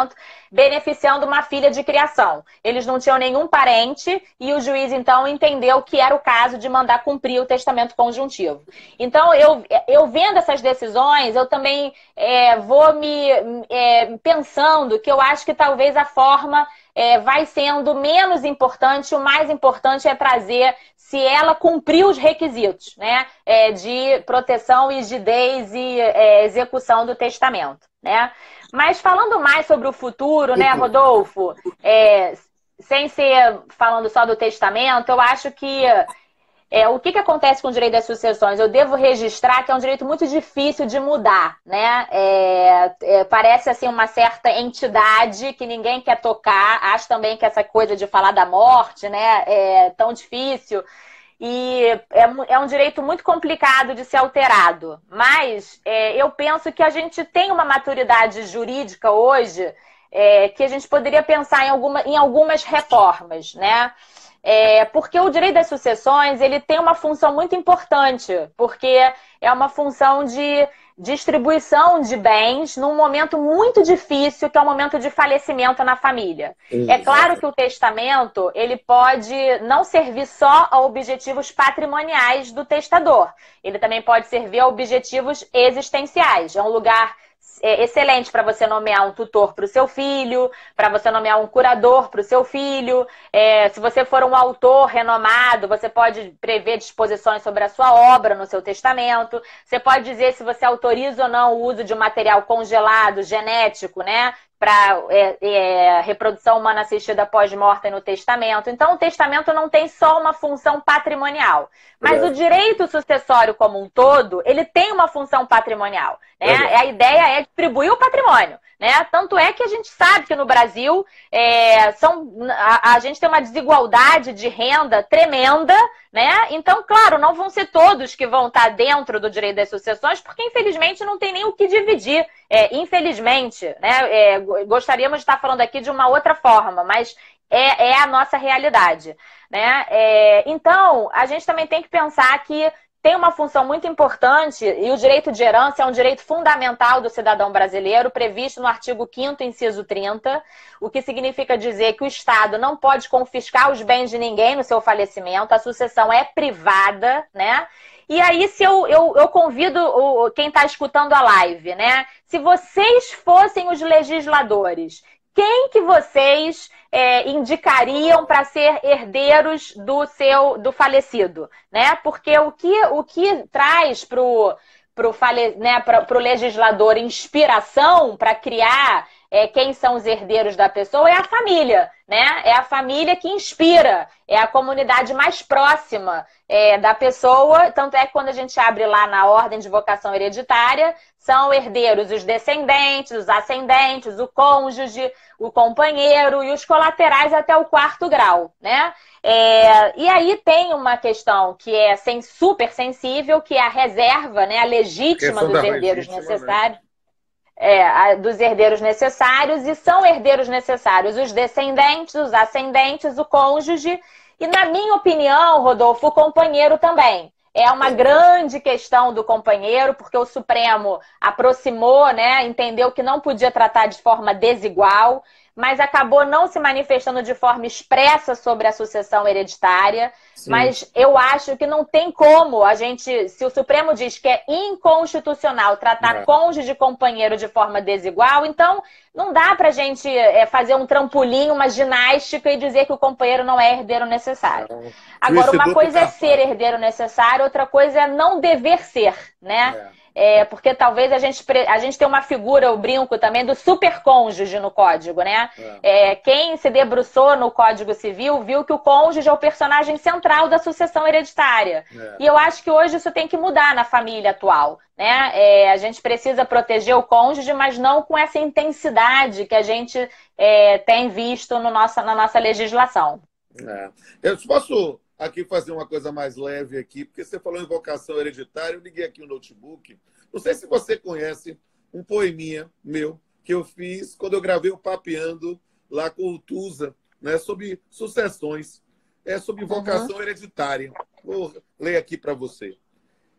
beneficiando uma filha de criação. Eles não tinham nenhum parente e o juiz, então, entendeu que era o caso de mandar cumprir o testamento conjuntivo. Então, eu vendo essas decisões, eu também vou me pensando que eu acho que talvez a forma vai sendo menos importante, o mais importante é trazer se ela cumpriu os requisitos, né, de proteção, rigidez e execução do testamento, né? Mas falando mais sobre o futuro, né, Rodolfo, sem ser falando só do testamento, eu acho que o que acontece com o direito das sucessões? Eu devo registrar que é um direito muito difícil de mudar, né? Parece assim uma certa entidade que ninguém quer tocar. Acho também que essa coisa de falar da morte, né, é tão difícil. E é um direito muito complicado de ser alterado. Mas eu penso que a gente tem uma maturidade jurídica hoje que a gente poderia pensar em algumas reformas, né? Porque o direito das sucessões ele tem uma função muito importante, porque é uma função de distribuição de bens num momento muito difícil, que é o momento de falecimento na família. É claro que o testamento ele pode não servir só a objetivos patrimoniais do testador, ele também pode servir a objetivos existenciais. É um lugar excelente para você nomear um tutor para o seu filho, para você nomear um curador para o seu filho. Se você for um autor renomado, você pode prever disposições sobre a sua obra no seu testamento. Você pode dizer se você autoriza ou não o uso de um material congelado, genético, né, para reprodução humana assistida pós-mortem no testamento. Então, o testamento não tem só uma função patrimonial. Mas o direito sucessório como um todo, ele tem uma função patrimonial, né? A ideia é distribuir o patrimônio, né? Tanto é que a gente sabe que no Brasil a gente tem uma desigualdade de renda tremenda, né? Então, claro, não vão ser todos que vão estar dentro do direito das sucessões, porque infelizmente não tem nem o que dividir. Infelizmente, né? Gostaríamos de estar falando aqui de uma outra forma, mas é a nossa realidade, né? Então, a gente também tem que pensar que tem uma função muito importante e o direito de herança é um direito fundamental do cidadão brasileiro, previsto no artigo 5º, inciso 30, o que significa dizer que o Estado não pode confiscar os bens de ninguém no seu falecimento, a sucessão é privada, né? E aí, se eu convido quem está escutando a live, né? Se vocês fossem os legisladores, quem que vocês indicariam para ser herdeiros do falecido, né? Porque o que traz para o legislador inspiração para criar quem são os herdeiros da pessoa é a família, né? É a família que inspira, é a comunidade mais próxima da pessoa. Tanto é que quando a gente abre lá na ordem de vocação hereditária, são herdeiros os descendentes, os ascendentes, o cônjuge, o companheiro e os colaterais até o 4º grau, né? E aí tem uma questão que é super sensível, que é a reserva, né? A legítima dos herdeiros necessários. Dos herdeiros necessários, e são herdeiros necessários os descendentes, os ascendentes, o cônjuge e, na minha opinião, Rodolfo, o companheiro também. É uma grande questão do companheiro, porque o Supremo aproximou, né, entendeu que não podia tratar de forma desigual, mas acabou não se manifestando de forma expressa sobre a sucessão hereditária. Sim. Mas eu acho que não tem como a gente, se o Supremo diz que é inconstitucional tratar cônjuge e companheiro de forma desigual, então não dá pra gente fazer um trampolim, uma ginástica e dizer que o companheiro não é herdeiro necessário. Agora, uma coisa é ser herdeiro necessário, outra coisa é não dever ser, né? Porque talvez a gente tenha uma figura, eu brinco também, do supercônjuge no código, né? Quem se debruçou no Código Civil viu que o cônjuge é o personagem central da sucessão hereditária. E eu acho que hoje isso tem que mudar na família atual, né? A gente precisa proteger o cônjuge, mas não com essa intensidade que a gente tem visto na nossa legislação. Eu posso aqui fazer uma coisa mais leve aqui, porque você falou em vocação hereditária, eu liguei aqui o notebook. Não sei se você conhece um poeminha meu que eu fiz quando eu gravei o Papeando lá com o Tusa, né, sobre sucessões, sobre vocação hereditária. Vou ler aqui para você.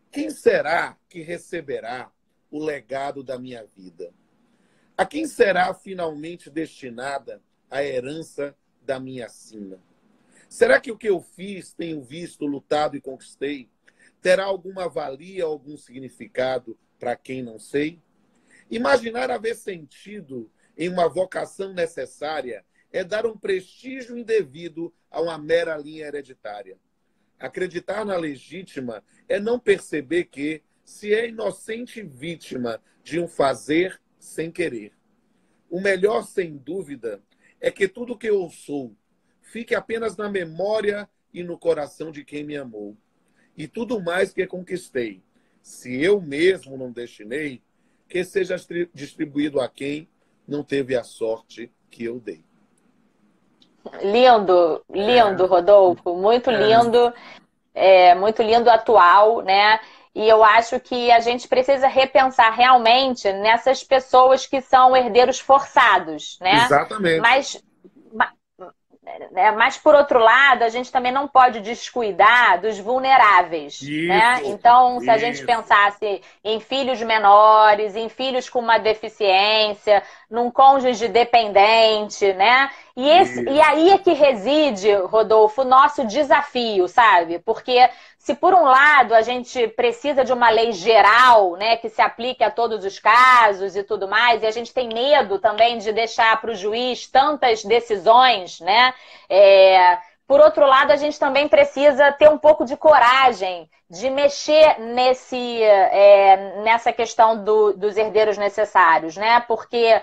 Quem será que receberá o legado da minha vida? A quem será finalmente destinada a herança da minha sina? Será que o que eu fiz, tenho visto, lutado e conquistei, terá alguma valia, algum significado para quem não sei? Imaginar haver sentido em uma vocação necessária é dar um prestígio indevido a uma mera linha hereditária. Acreditar na legítima é não perceber que se é inocente vítima de um fazer sem querer. O melhor, sem dúvida, é que tudo que eu sou fique apenas na memória e no coração de quem me amou. E tudo mais que conquistei, se eu mesmo não destinei, que seja distribuído a quem não teve a sorte que eu dei. Lindo, lindo, Rodolfo, muito lindo, muito lindo, atual, né? E eu acho que a gente precisa repensar realmente nessas pessoas que são herdeiros forçados, né? Exatamente. Mas, por outro lado, a gente também não pode descuidar dos vulneráveis, né? Então, se a gente pensasse em filhos menores, em filhos com uma deficiência, num cônjuge dependente, né? E aí é que reside, Rodolfo, o nosso desafio, sabe? Porque se por um lado a gente precisa de uma lei geral, né, que se aplique a todos os casos e tudo mais, e a gente tem medo também de deixar para o juiz tantas decisões, né? Por outro lado, a gente também precisa ter um pouco de coragem de mexer nessa questão dos herdeiros necessários, né? Porque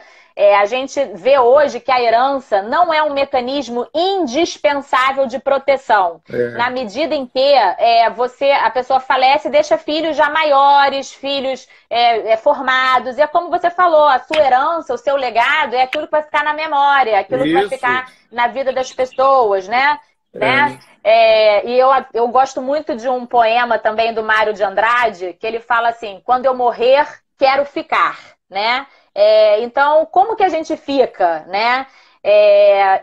a gente vê hoje que a herança não é um mecanismo indispensável de proteção. Na medida em que a pessoa falece e deixa filhos já maiores, filhos formados. E é como você falou, a sua herança, o seu legado é aquilo que vai ficar na memória, aquilo que vai ficar na vida das pessoas, né? E eu gosto muito de um poema também do Mário de Andrade, que ele fala assim: quando eu morrer, quero ficar, né? Então, como que a gente fica, né?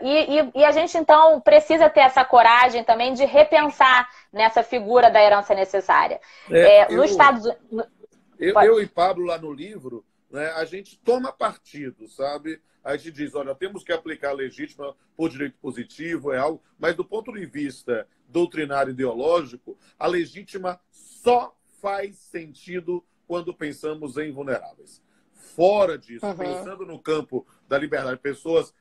E a gente, então, precisa ter essa coragem também de repensar nessa figura da herança necessária. Eu e Pablo, lá no livro, né, a gente toma partido, sabe? A gente diz, olha, temos que aplicar a legítima por direito positivo, algo, mas do ponto de vista doutrinário e ideológico, a legítima só faz sentido quando pensamos em vulneráveis. Fora disso, pensando no campo da liberdade, pessoas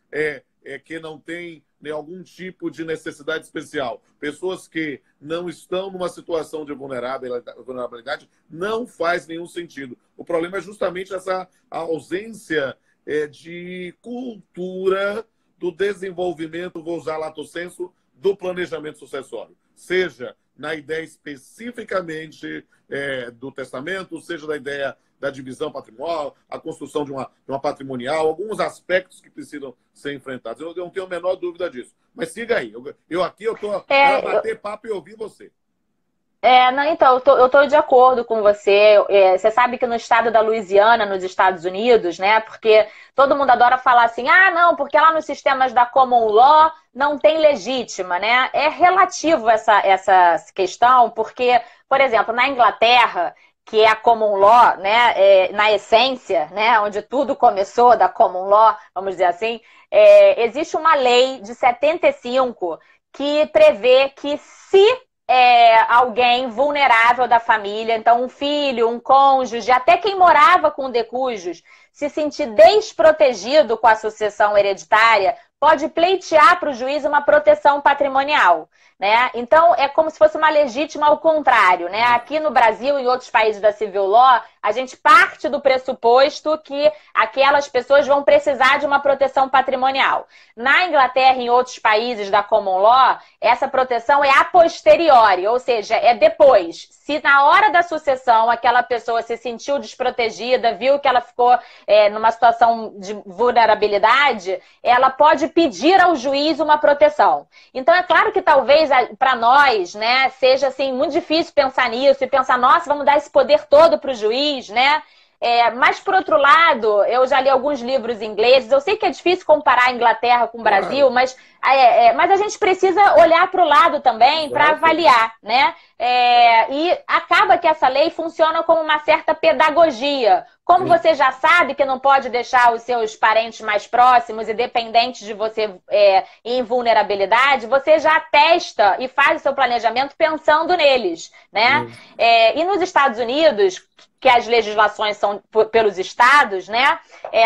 que não têm algum tipo de necessidade especial, pessoas que não estão numa situação de vulnerabilidade, não faz nenhum sentido. O problema é justamente essa ausência de cultura do desenvolvimento, vou usar lato sensu, do planejamento sucessório. Seja na ideia especificamente do testamento, seja na ideia da divisão patrimonial, a construção de uma patrimonial, alguns aspectos que precisam ser enfrentados. Eu não tenho a menor dúvida disso. Mas siga aí. Eu estou para bater papo e ouvir você. Então, eu estou de acordo com você. Você sabe que no estado da Louisiana, nos Estados Unidos, né? Porque todo mundo adora falar assim, não, porque lá nos sistemas da common law não tem legítima, né? É relativo essa questão, porque, por exemplo, na Inglaterra, que é a common law, né? Na essência, né? Onde tudo começou da common law, vamos dizer assim, existe uma lei de 75 que prevê que se alguém vulnerável da família, então um filho, um cônjuge, até quem morava com decujos, se sentir desprotegido com a sucessão hereditária, pode pleitear para o juiz uma proteção patrimonial, né? Então, é como se fosse uma legítima ao contrário, né? Aqui no Brasil e em outros países da civil law, a gente parte do pressuposto que aquelas pessoas vão precisar de uma proteção patrimonial. Na Inglaterra e em outros países da common law, essa proteção é a posteriori, ou seja, é depois. Se na hora da sucessão aquela pessoa se sentiu desprotegida, viu que ela ficou numa situação de vulnerabilidade, ela pode pedir ao juiz uma proteção. Então, é claro que talvez para nós, né, seja assim, muito difícil pensar nisso e pensar, nossa, vamos dar esse poder todo para o juiz, né? Mas, por outro lado, eu já li alguns livros ingleses. Eu sei que é difícil comparar a Inglaterra com o Brasil, mas a gente precisa olhar para o lado também para avaliar, né? E acaba que essa lei funciona como uma certa pedagogia. Como você já sabe que não pode deixar os seus parentes mais próximos e dependentes de você em vulnerabilidade, você já testa e faz o seu planejamento pensando neles, né? E nos Estados Unidos, que as legislações são pelos estados, né?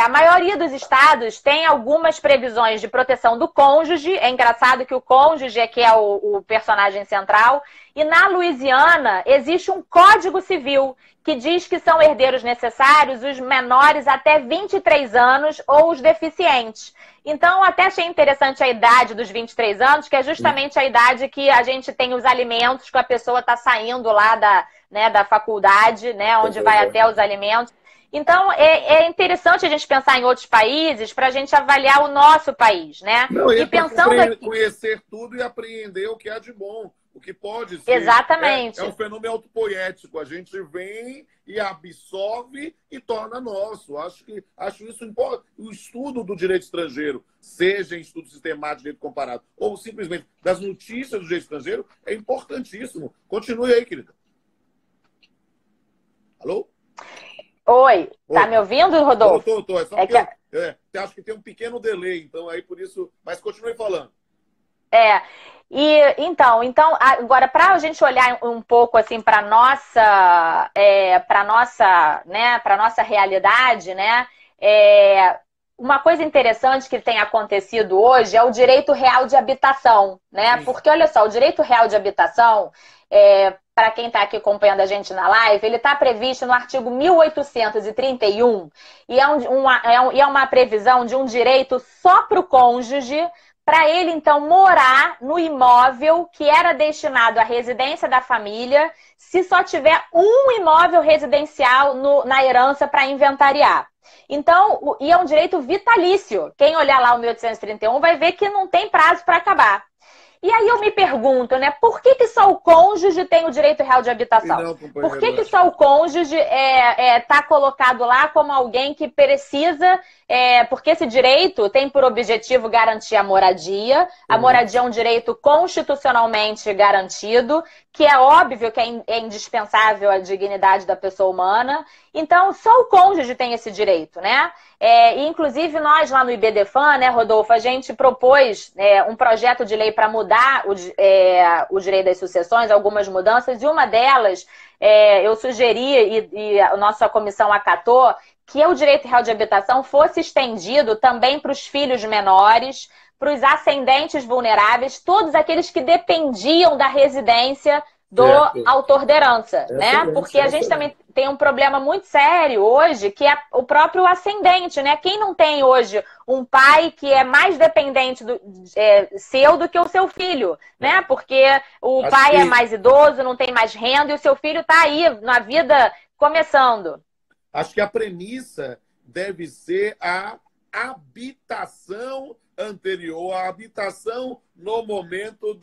A maioria dos estados tem algumas previsões de proteção do cônjuge. É engraçado que o cônjuge é que é o personagem central. E na Louisiana existe um Código Civil que diz que são herdeiros necessários os menores até 23 anos ou os deficientes. Então, até achei interessante a idade dos 23 anos, que é justamente a idade que a gente tem os alimentos, que a pessoa está saindo lá da faculdade, né, onde vai até os alimentos. Então, é interessante a gente pensar em outros países para a gente avaliar o nosso país, né? Não, e pensando aqui... conhecer tudo e apreender o que há de bom, o que pode ser. Exatamente. É um fenômeno autopoético. A gente vem e absorve e torna nosso. Acho isso importante. O estudo do direito estrangeiro, seja em estudo sistemático de direito comparado, ou simplesmente das notícias do direito estrangeiro, é importantíssimo. Continue aí, querida. Alô? Oi, tá me ouvindo, Rodolfo? Tô. É só porque acho que tem um pequeno delay, então aí por isso... Mas continue falando. Então, agora, para a gente olhar um pouco assim para nossa realidade, né? Uma coisa interessante que tem acontecido hoje é o direito real de habitação, né? Porque, olha só, o direito real de habitação, para quem está aqui acompanhando a gente na live, ele está previsto no artigo 1831 e é uma previsão de um direito só para o cônjuge, para ele, então, morar no imóvel que era destinado à residência da família, se só tiver um imóvel residencial na herança para inventariar. Então, e é um direito vitalício. Quem olhar lá o 1831 vai ver que não tem prazo para acabar. E aí eu me pergunto, né, por que só o cônjuge tem o direito real de habitação? Por que só o cônjuge está colocado lá como alguém que precisa... porque esse direito tem por objetivo garantir a moradia. A moradia é um direito constitucionalmente garantido, que é óbvio que é indispensável à dignidade da pessoa humana. Então, só o cônjuge tem esse direito, né? E, inclusive, nós lá no IBDFAN, né, Rodolfo, a gente propôs um projeto de lei para mudar o direito das sucessões, algumas mudanças, e uma delas eu sugeri, e a nossa comissão acatou, que o direito real de habitação fosse estendido também para os filhos menores, para os ascendentes vulneráveis, todos aqueles que dependiam da residência do autor da herança, né? Porque a gente também tem um problema muito sério hoje, que é o próprio ascendente, né? Quem não tem hoje um pai que é mais dependente seu do que o seu filho, né? Porque o pai é mais idoso, não tem mais renda, e o seu filho está aí na vida começando. Acho que a premissa deve ser a habitação anterior, a habitação no momento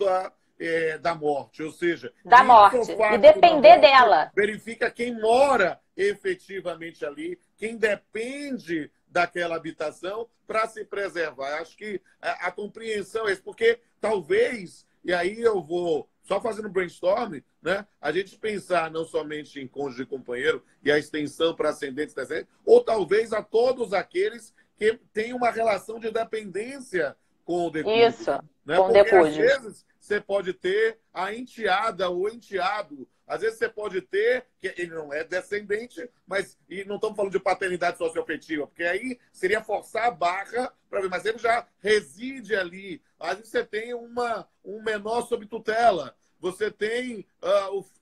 da morte, ou seja... Da morte, e depender dela. Verifica quem mora efetivamente ali, quem depende daquela habitação para se preservar. Acho que a compreensão é isso, porque talvez, e aí eu vou só fazendo brainstorming, né, a gente pensar não somente em cônjuge e companheiro e a extensão para ascendentes, descendentes, ou talvez a todos aqueles que têm uma relação de dependência com o decúbito. Isso, né? com o Porque decúbito. às vezes você pode ter a enteada ou enteado. Às vezes você pode ter, que ele não é descendente, mas e não estamos falando de paternidade socioafetiva, porque aí seria forçar a barra para ver, mas ele já reside ali. Às vezes você tem um menor sob tutela, você tem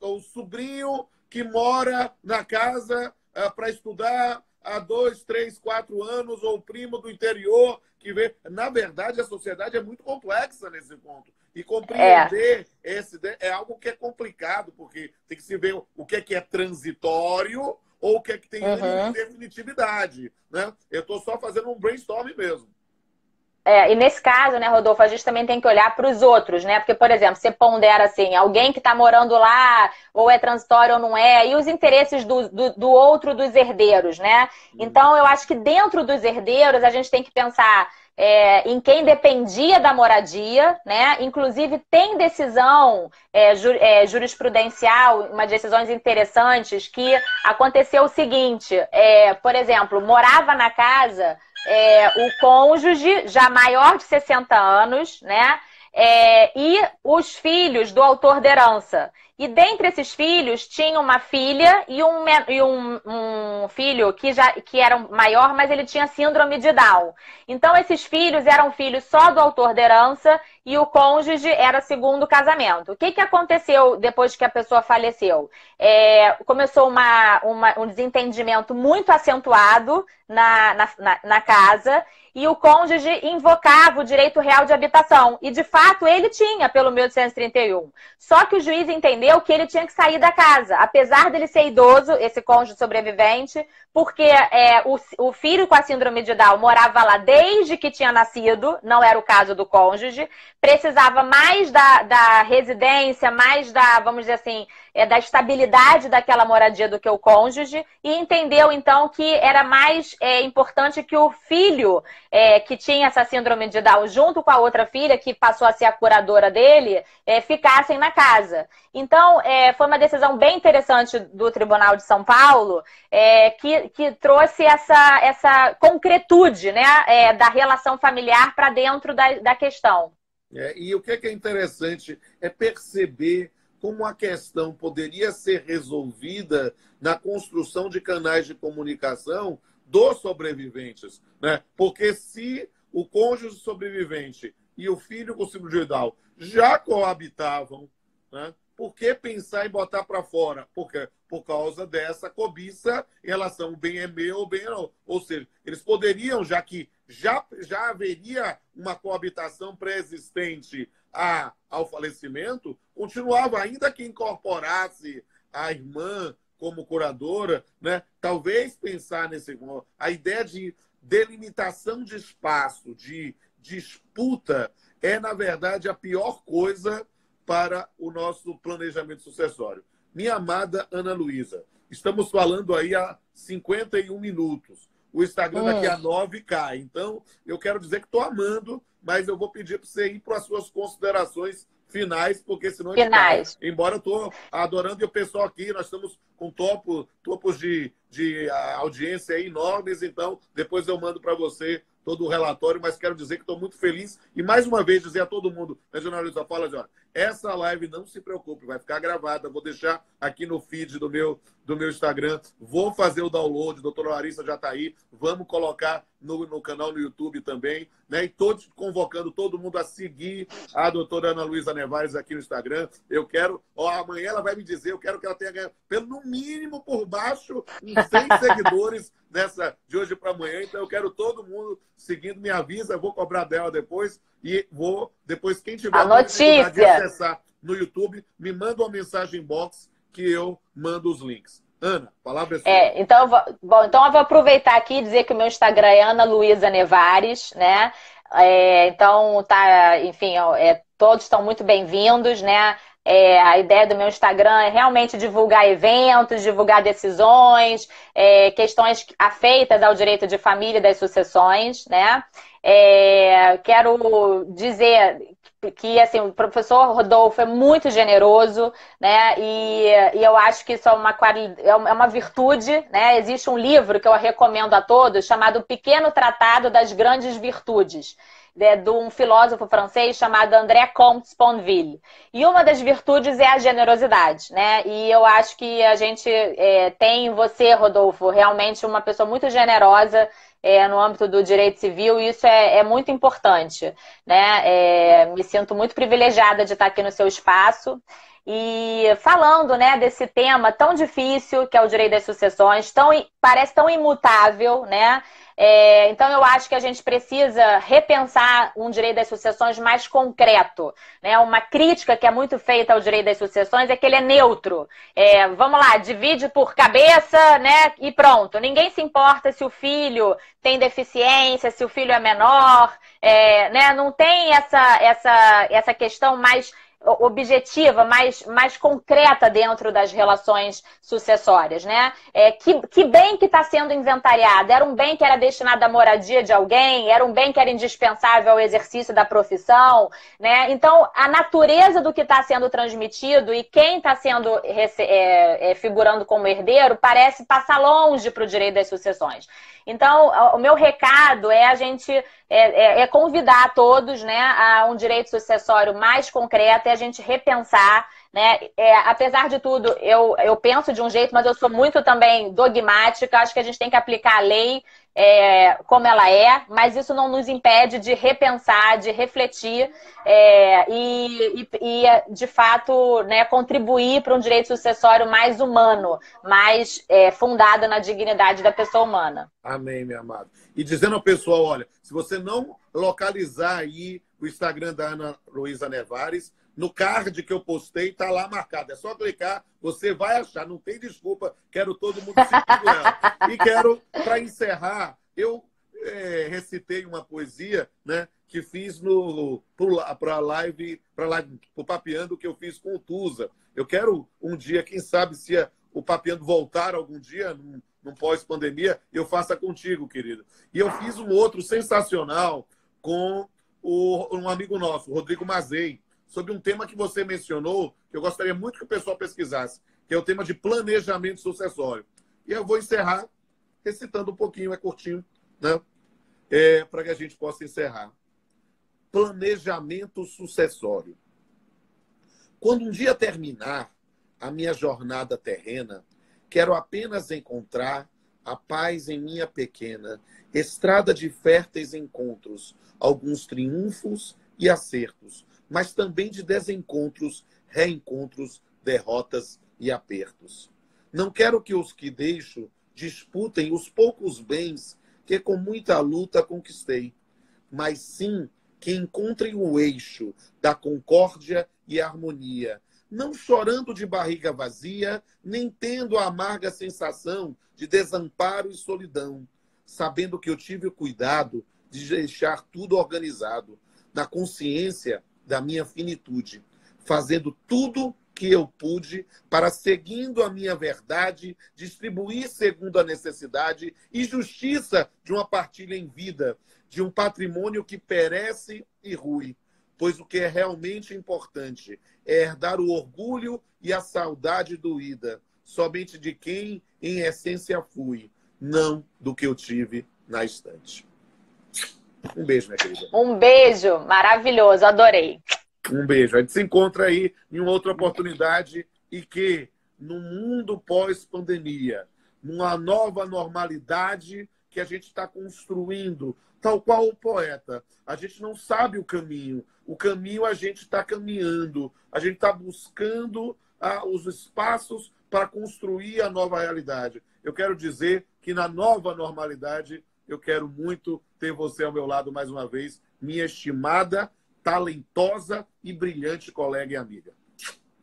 o sobrinho que mora na casa para estudar há 2, 3, 4 anos, ou o primo do interior que vê. Na verdade, a sociedade é muito complexa nesse ponto. E compreender esse é algo que é complicado, porque tem que se ver o que é transitório ou o que é que tem definitividade. Né? Eu estou só fazendo um brainstorm mesmo. E nesse caso, né, Rodolfo, a gente também tem que olhar para os outros, né? Porque, por exemplo, você pondera assim, alguém que está morando lá, ou é transitório ou não é, e os interesses do outro, dos herdeiros, né? Então, eu acho que dentro dos herdeiros, a gente tem que pensar em quem dependia da moradia, né? Inclusive, tem decisão jurisprudencial, umas decisões interessantes, que aconteceu o seguinte, por exemplo, morava na casa o cônjuge, já maior de 60 anos, né? E os filhos do autor da herança. E dentre esses filhos, tinha uma filha e um filho que era maior, mas ele tinha síndrome de Down. Então, esses filhos eram filhos só do autor da herança e o cônjuge era segundo casamento. O que aconteceu depois que a pessoa faleceu? Começou um desentendimento muito acentuado na casa, e o cônjuge invocava o direito real de habitação. E, de fato, ele tinha, pelo 1831. Só que o juiz entendeu que ele tinha que sair da casa, apesar dele ser idoso, esse cônjuge sobrevivente, porque o filho com a síndrome de Down morava lá desde que tinha nascido, não era o caso do cônjuge, precisava mais da residência, mais vamos dizer assim, da estabilidade daquela moradia do que o cônjuge, e entendeu, então, que era mais importante que o filho que tinha essa síndrome de Down, junto com a outra filha, que passou a ser a curadora dele, ficassem na casa. Então, foi uma decisão bem interessante do Tribunal de São Paulo, que trouxe essa concretude, né, da relação familiar para dentro da questão. E o que é interessante é perceber como a questão poderia ser resolvida na construção de canais de comunicação dos sobreviventes, né? Porque se o cônjuge sobrevivente e o filho com síndrome de Down já coabitavam, né? Por que pensar em botar para fora? Por causa dessa cobiça em relação ao bem é meu, o bem é não. Ou seja, eles poderiam, já que já haveria uma coabitação pré-existente ao falecimento, continuava, ainda que incorporasse a irmã como curadora, né? Talvez pensar a ideia de delimitação de espaço, de disputa, na verdade, a pior coisa para o nosso planejamento sucessório. Minha amada Ana Luísa, estamos falando aí há 51 minutos. O Instagram daqui a 9 cai. Então, eu quero dizer que estou amando, mas eu vou pedir para você ir para as suas considerações finais, porque senão a gente cai. Embora eu estou adorando, e o pessoal aqui, nós estamos com topos de audiência aí enormes, então depois eu mando para você todo o relatório, mas quero dizer que estou muito feliz e mais uma vez dizer a todo mundo, a jornalista fala, olha, essa live não se preocupe, vai ficar gravada, vou deixar aqui no feed do meu Instagram, vou fazer o download, a doutora Larissa já está aí, vamos colocar no canal no YouTube também, né? E todos convocando todo mundo a seguir a doutora Ana Luísa Nevares aqui no Instagram. Eu quero, amanhã ela vai me dizer, eu quero que ela tenha ganho, no mínimo por baixo, uns 100 seguidores de hoje para amanhã. Então eu quero todo mundo seguindo, me avisa, eu vou cobrar dela depois e depois quem tiver a notícia de acessar no YouTube, me manda uma mensagem inbox que eu mando os links. Ana, palavra é sua. Então eu vou aproveitar aqui e dizer que o meu Instagram é Ana Luísa Nevares, né? Então, enfim, todos estão muito bem-vindos, né? A ideia do meu Instagram é realmente divulgar eventos, divulgar decisões, questões afeitas ao direito de família e das sucessões, né? Quero dizer que assim, o professor Rodolfo é muito generoso, né? E eu acho que isso é uma virtude, né? Existe um livro que eu recomendo a todos chamado Pequeno Tratado das Grandes Virtudes. de um filósofo francês chamado André Comte-Sponville. E uma das virtudes é a generosidade, né? E eu acho que a gente tem em você, Rodolfo, realmente uma pessoa muito generosa no âmbito do direito civil, e isso é muito importante, né? Me sinto muito privilegiada de estar aqui no seu espaço. E falando, né, desse tema tão difícil, que é o direito das sucessões, parece tão imutável, né? Então, eu acho que a gente precisa repensar um direito das sucessões mais concreto, né? Uma crítica que é muito feita ao direito das sucessões é que ele é neutro. Vamos lá, divide por cabeça, né? E pronto. Ninguém se importa se o filho tem deficiência, se o filho é menor, né? Não tem essa questão mais objetiva, mais concreta dentro das relações sucessórias, né? Que bem que está sendo inventariado? Era um bem que era destinado à moradia de alguém? Era um bem que era indispensável ao exercício da profissão? Né? Então, a natureza do que está sendo transmitido e quem está sendo figurando como herdeiro parece passar longe para o direito das sucessões. Então, o meu recado é a gente convidar todos, né, a um direito sucessório mais concreto e a gente repensar, né? Apesar de tudo, eu penso de um jeito, mas eu sou muito também dogmática. Acho que a gente tem que aplicar a lei como ela é, mas isso não nos impede de repensar, de refletir e de fato, né, contribuir para um direito sucessório mais humano, mais fundado na dignidade da pessoa humana. Amém, meu amado. E dizendo ao pessoal, olha, se você não localizar aí o Instagram da Ana Luísa Nevares, no card que eu postei, tá lá marcado. É só clicar, você vai achar. Não tem desculpa. Quero todo mundo seguindo ela. E quero, para encerrar, eu recitei uma poesia, né, que fiz para live, pro Papeando, que eu fiz com o Tusa. Eu quero um dia, quem sabe, se o Papeando voltar algum dia, num pós-pandemia, eu faça contigo, querido. E eu fiz um outro sensacional com um amigo nosso, Rodrigo Mazei, sobre um tema que você mencionou, que eu gostaria muito que o pessoal pesquisasse, que é o tema de planejamento sucessório. E eu vou encerrar recitando um pouquinho, é curtinho, né? Para que a gente possa encerrar. Planejamento sucessório. Quando um dia terminar a minha jornada terrena, quero apenas encontrar a paz em minha pequena estrada de férteis encontros, alguns triunfos e acertos, mas também de desencontros, reencontros, derrotas e apertos. Não quero que os que deixo disputem os poucos bens que com muita luta conquistei, mas sim que encontrem o eixo da concórdia e harmonia, não chorando de barriga vazia, nem tendo a amarga sensação de desamparo e solidão, sabendo que eu tive o cuidado de deixar tudo organizado, na consciência da minha finitude, fazendo tudo que eu pude para, seguindo a minha verdade, distribuir segundo a necessidade e justiça de uma partilha em vida, de um patrimônio que perece e rui. Pois o que é realmente importante é herdar o orgulho e a saudade doída, somente de quem, em essência, fui, não do que eu tive na estante. Um beijo, minha querida. Um beijo, maravilhoso, adorei. Um beijo. A gente se encontra aí em uma outra oportunidade e que, no mundo pós-pandemia, numa nova normalidade que a gente está construindo, tal qual o poeta. A gente não sabe o caminho a gente está caminhando, a gente está buscando os espaços para construir a nova realidade. Eu quero dizer que na nova normalidade eu quero muito ter você ao meu lado mais uma vez, minha estimada, talentosa e brilhante colega e amiga.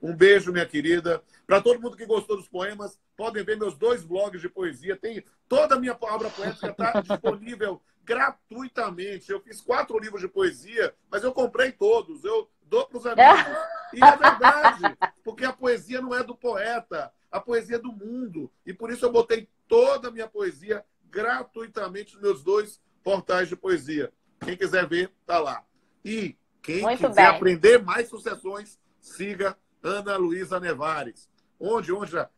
Um beijo, minha querida. Para todo mundo que gostou dos poemas, podem ver meus 2 blogs de poesia. Tem toda a minha obra poética está disponível gratuitamente. Eu fiz 4 livros de poesia, mas eu comprei todos. Eu dou para os amigos. E é verdade, porque a poesia não é do poeta, a poesia é do mundo. E por isso eu botei toda a minha poesia gratuitamente nos meus 2 portais de poesia. Quem quiser ver, tá lá. E quem quiser aprender mais sucessões, siga Ana Luísa Nevares. Onde já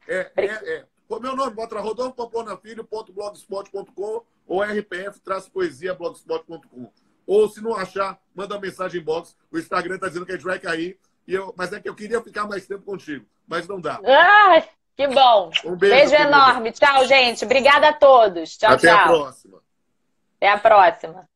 o meu nome, bota rodolfopamponafilho.blogspot.com ou rpf-poesia.blogspot.com. Ou se não achar, manda uma mensagem em box. O Instagram está dizendo que a gente vai cair. Mas é que eu queria ficar mais tempo contigo. Mas não dá. Ai, que bom. Um beijo Beijo enorme. Tchau, gente. Obrigada a todos. Tchau, Até tchau. a próxima. Até a próxima.